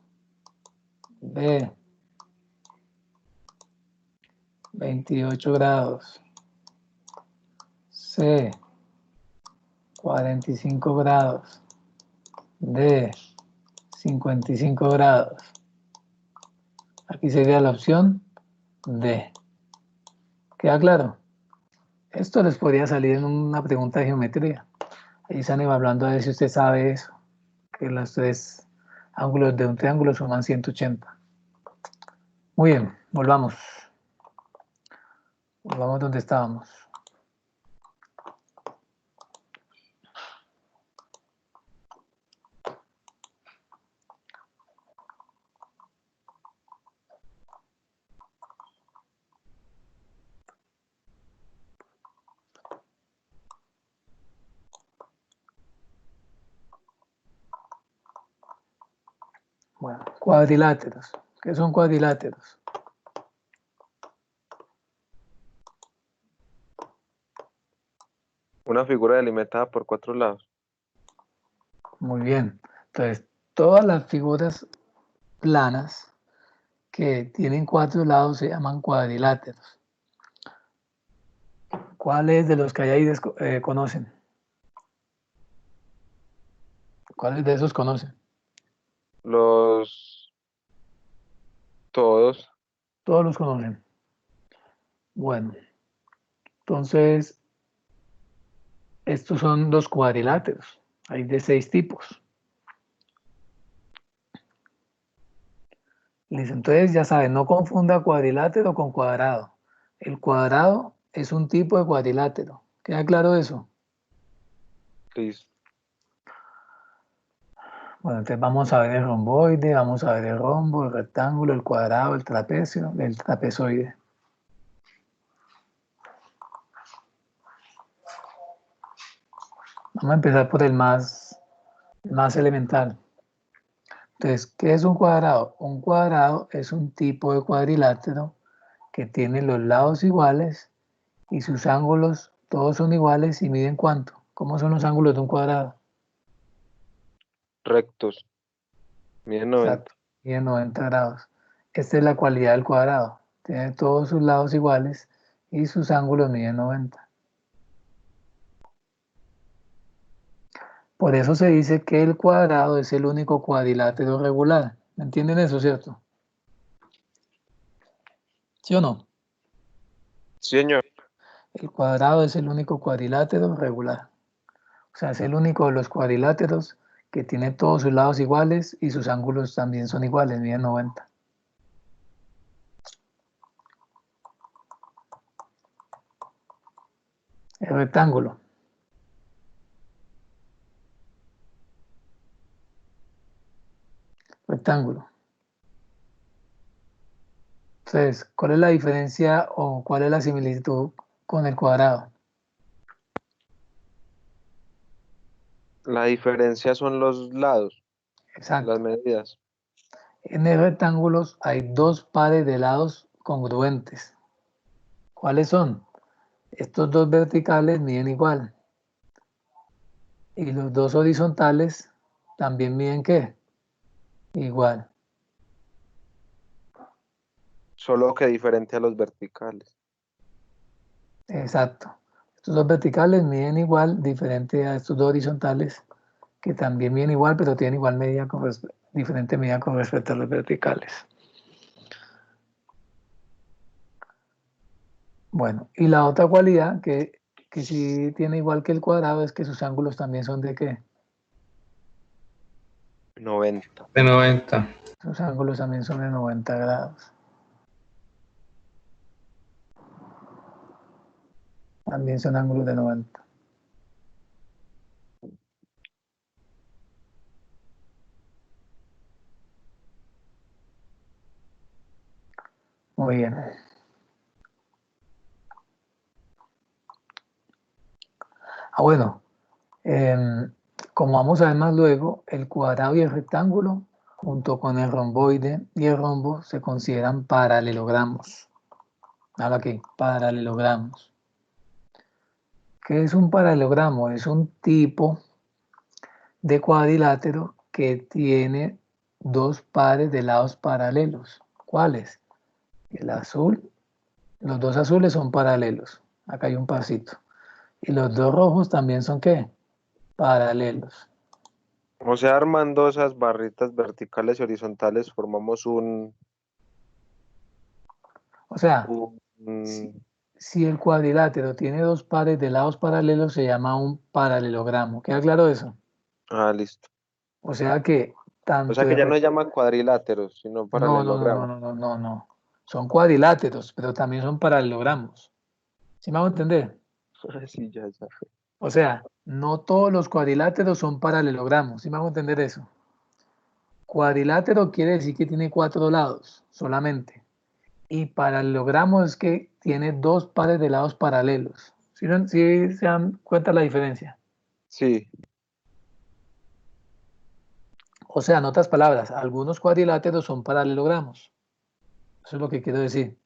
B, 28 grados, C, 45 grados, D, 55 grados. Aquí sería la opción D. ¿Queda claro? Esto les podría salir en una pregunta de geometría. Ahí están hablando a ver si usted sabe eso, que los tres ángulos de un triángulo suman 180. Muy bien, volvamos. Volvamos donde estábamos. Bueno, cuadriláteros. ¿Qué son cuadriláteros? Una figura delimitada por 4 lados. Muy bien. Entonces, todas las figuras planas que tienen 4 lados se llaman cuadriláteros. ¿Cuáles de los que hay ahí conocen? ¿Cuáles de esos conocen? Todos. Todos los conocen. Bueno, entonces, estos son los cuadriláteros. Hay de 6 tipos. Listo, entonces ya saben, no confunda cuadrilátero con cuadrado. El cuadrado es un tipo de cuadrilátero. ¿Queda claro eso? Listo. Bueno, entonces vamos a ver el romboide, vamos a ver el rombo, el rectángulo, el cuadrado, el trapecio, el trapezoide. Vamos a empezar por el más elemental. Entonces, ¿qué es un cuadrado? Un cuadrado es un tipo de cuadrilátero que tiene los lados iguales y sus ángulos todos son iguales y miden ¿cuánto? ¿Cómo son los ángulos de un cuadrado? Rectos. Miden 90. Exacto, miden 90 grados. Esta es la cualidad del cuadrado. Tiene todos sus lados iguales y sus ángulos miden 90. Por eso se dice que el cuadrado es el único cuadrilátero regular. ¿Me entienden eso, cierto? ¿Sí o no? Sí, señor. El cuadrado es el único cuadrilátero regular. O sea, es el único de los cuadriláteros que tiene todos sus lados iguales y sus ángulos también son iguales, miden 90. El rectángulo. Rectángulo. Entonces, ¿cuál es la diferencia o cuál es la similitud con el cuadrado? La diferencia son los lados, Exacto. las medidas. En el rectángulo hay dos pares de lados congruentes. ¿Cuáles son? Estos dos verticales miden igual. Y los dos horizontales también miden ¿qué? Igual. Solo que diferente a los verticales. Exacto. Estos dos verticales miden igual, diferente a estos dos horizontales, que también miden igual, pero tienen igual medida diferente medida con respecto a los verticales. Bueno, y la otra cualidad que sí tiene igual que el cuadrado es que sus ángulos también son ¿de qué? 90. De 90. Sus ángulos también son de 90 grados. También son ángulos de 90. Muy bien. Bueno, como vamos a ver más luego, el cuadrado y el rectángulo, junto con el romboide y el rombo, se consideran paralelogramos. Habla aquí, paralelogramos. ¿Qué es un paralelogramo? Es un tipo de cuadrilátero que tiene dos pares de lados paralelos. ¿Cuáles? El azul, los dos azules son paralelos. Acá hay un pasito. Y los dos rojos también son ¿qué? Paralelos. O sea, armando esas barritas verticales y horizontales formamos O sea, un- si el cuadrilátero tiene dos pares de lados paralelos, se llama un paralelogramo. ¿Queda claro eso? Ah, listo. O sea que O tanto sea que ya no se el... llama cuadriláteros, sino No, paralelogramos. no. Son cuadriláteros, pero también son paralelogramos. ¿Sí me hago entender? Sí, ya. O sea, no todos los cuadriláteros son paralelogramos. ¿Sí me hago entender eso? Cuadrilátero quiere decir que tiene cuatro lados solamente. Y paralelogramo es que tiene dos pares de lados paralelos. ¿Sí se dan cuenta la diferencia? Sí, O sea, en otras palabras, algunos cuadriláteros son paralelogramos. Eso es lo que quiero decir.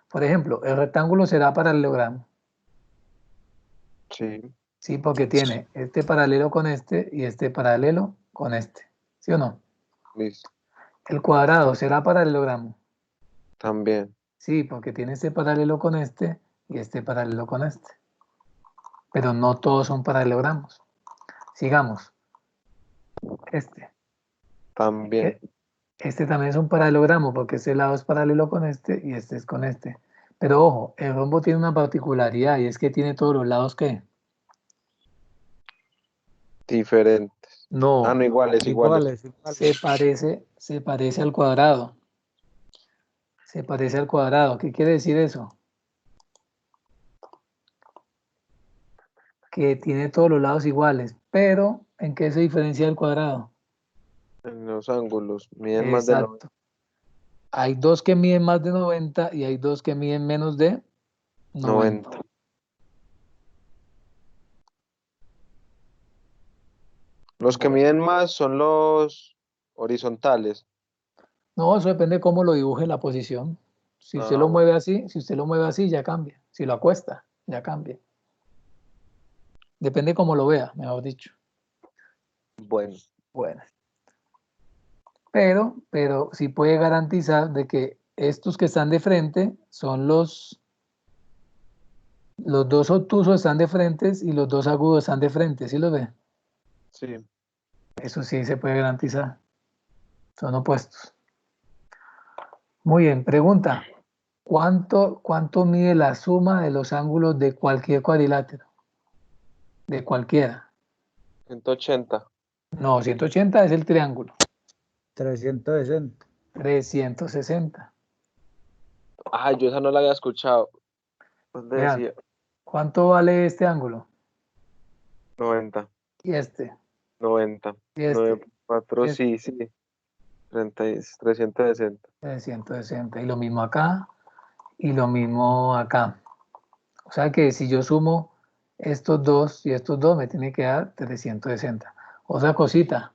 Por ejemplo, el rectángulo será paralelogramo. sí, Sí, porque tiene este paralelo con este y este paralelo con este. ¿Sí o no? listo. El cuadrado será paralelogramo. También. Sí, porque tiene este paralelo con este y este paralelo con este. Pero no todos son paralelogramos. Sigamos. Este. También. Este también es un paralelogramo porque este lado es paralelo con este y este es con este. Pero ojo, el rombo tiene una particularidad y es que tiene todos los lados ¿qué? Diferentes. Ah, No, no, iguales. Iguales. se parece al cuadrado. Se parece al cuadrado. ¿Qué quiere decir eso? Que tiene todos los lados iguales, pero ¿en qué se diferencia del cuadrado? En los ángulos, miden más de 90. Exacto. Hay dos que miden más de 90 y hay dos que miden menos de 90. Los que miden más son los horizontales. No, eso depende de cómo lo dibuje la posición. Si usted lo mueve así, ya cambia. Si lo acuesta, ya cambia. Depende de cómo lo vea, mejor dicho. Bueno. Pero sí puede garantizar de que estos que están de frente son los dos obtusos están de frente y los dos agudos están de frente, ¿sí lo ve? Sí. Eso sí se puede garantizar. Son opuestos. Muy bien, pregunta. ¿Cuánto mide la suma de los ángulos de cualquier cuadrilátero? De cualquiera. 180. No, 180 es el triángulo. 360. 360. Ay, yo esa no la había escuchado. Vean, ¿cuánto vale este ángulo? 90. Y este. 90. Y este. 9, 4, sí. 360. 360. Y lo mismo acá. Y lo mismo acá. O sea que si yo sumo estos dos y estos dos, me tiene que dar 360. Otra cosita.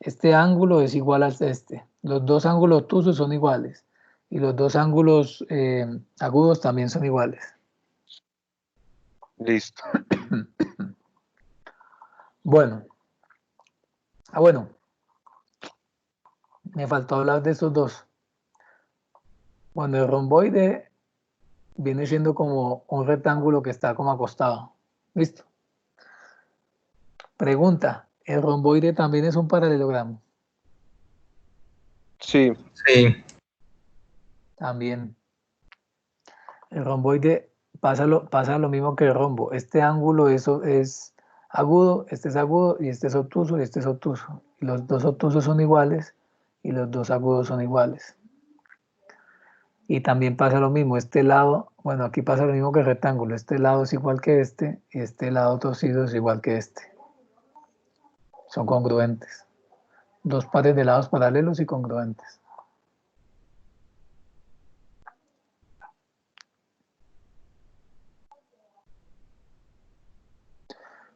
Este ángulo es igual a este. Los dos ángulos obtusos son iguales. Y los dos ángulos agudos también son iguales. Listo. Bueno. Bueno. Me faltó hablar de estos dos. Bueno, el romboide viene siendo como un rectángulo que está como acostado. ¿Listo? Pregunta. ¿El romboide también es un paralelogramo? Sí. También. El romboide pasa lo mismo que el rombo. Este ángulo es agudo, este es agudo, y este es obtuso, y este es obtuso. Y los dos obtusos son iguales, y los dos agudos son iguales. Y también pasa lo mismo, este lado, bueno, aquí pasa lo mismo que el rectángulo. Este lado es igual que este, y este lado torcido es igual que este. Son congruentes. Dos pares de lados paralelos y congruentes.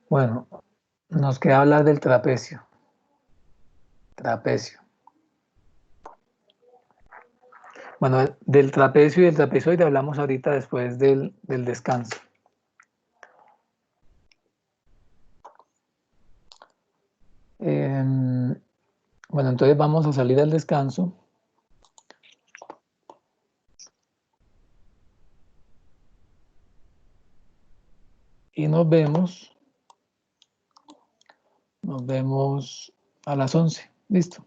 Bueno, nos queda hablar del trapecio. Trapecio. Bueno, del trapecio y del trapezoide hablamos ahorita después del descanso. Bueno, entonces vamos a salir al descanso. Y nos vemos a las 11. Listo.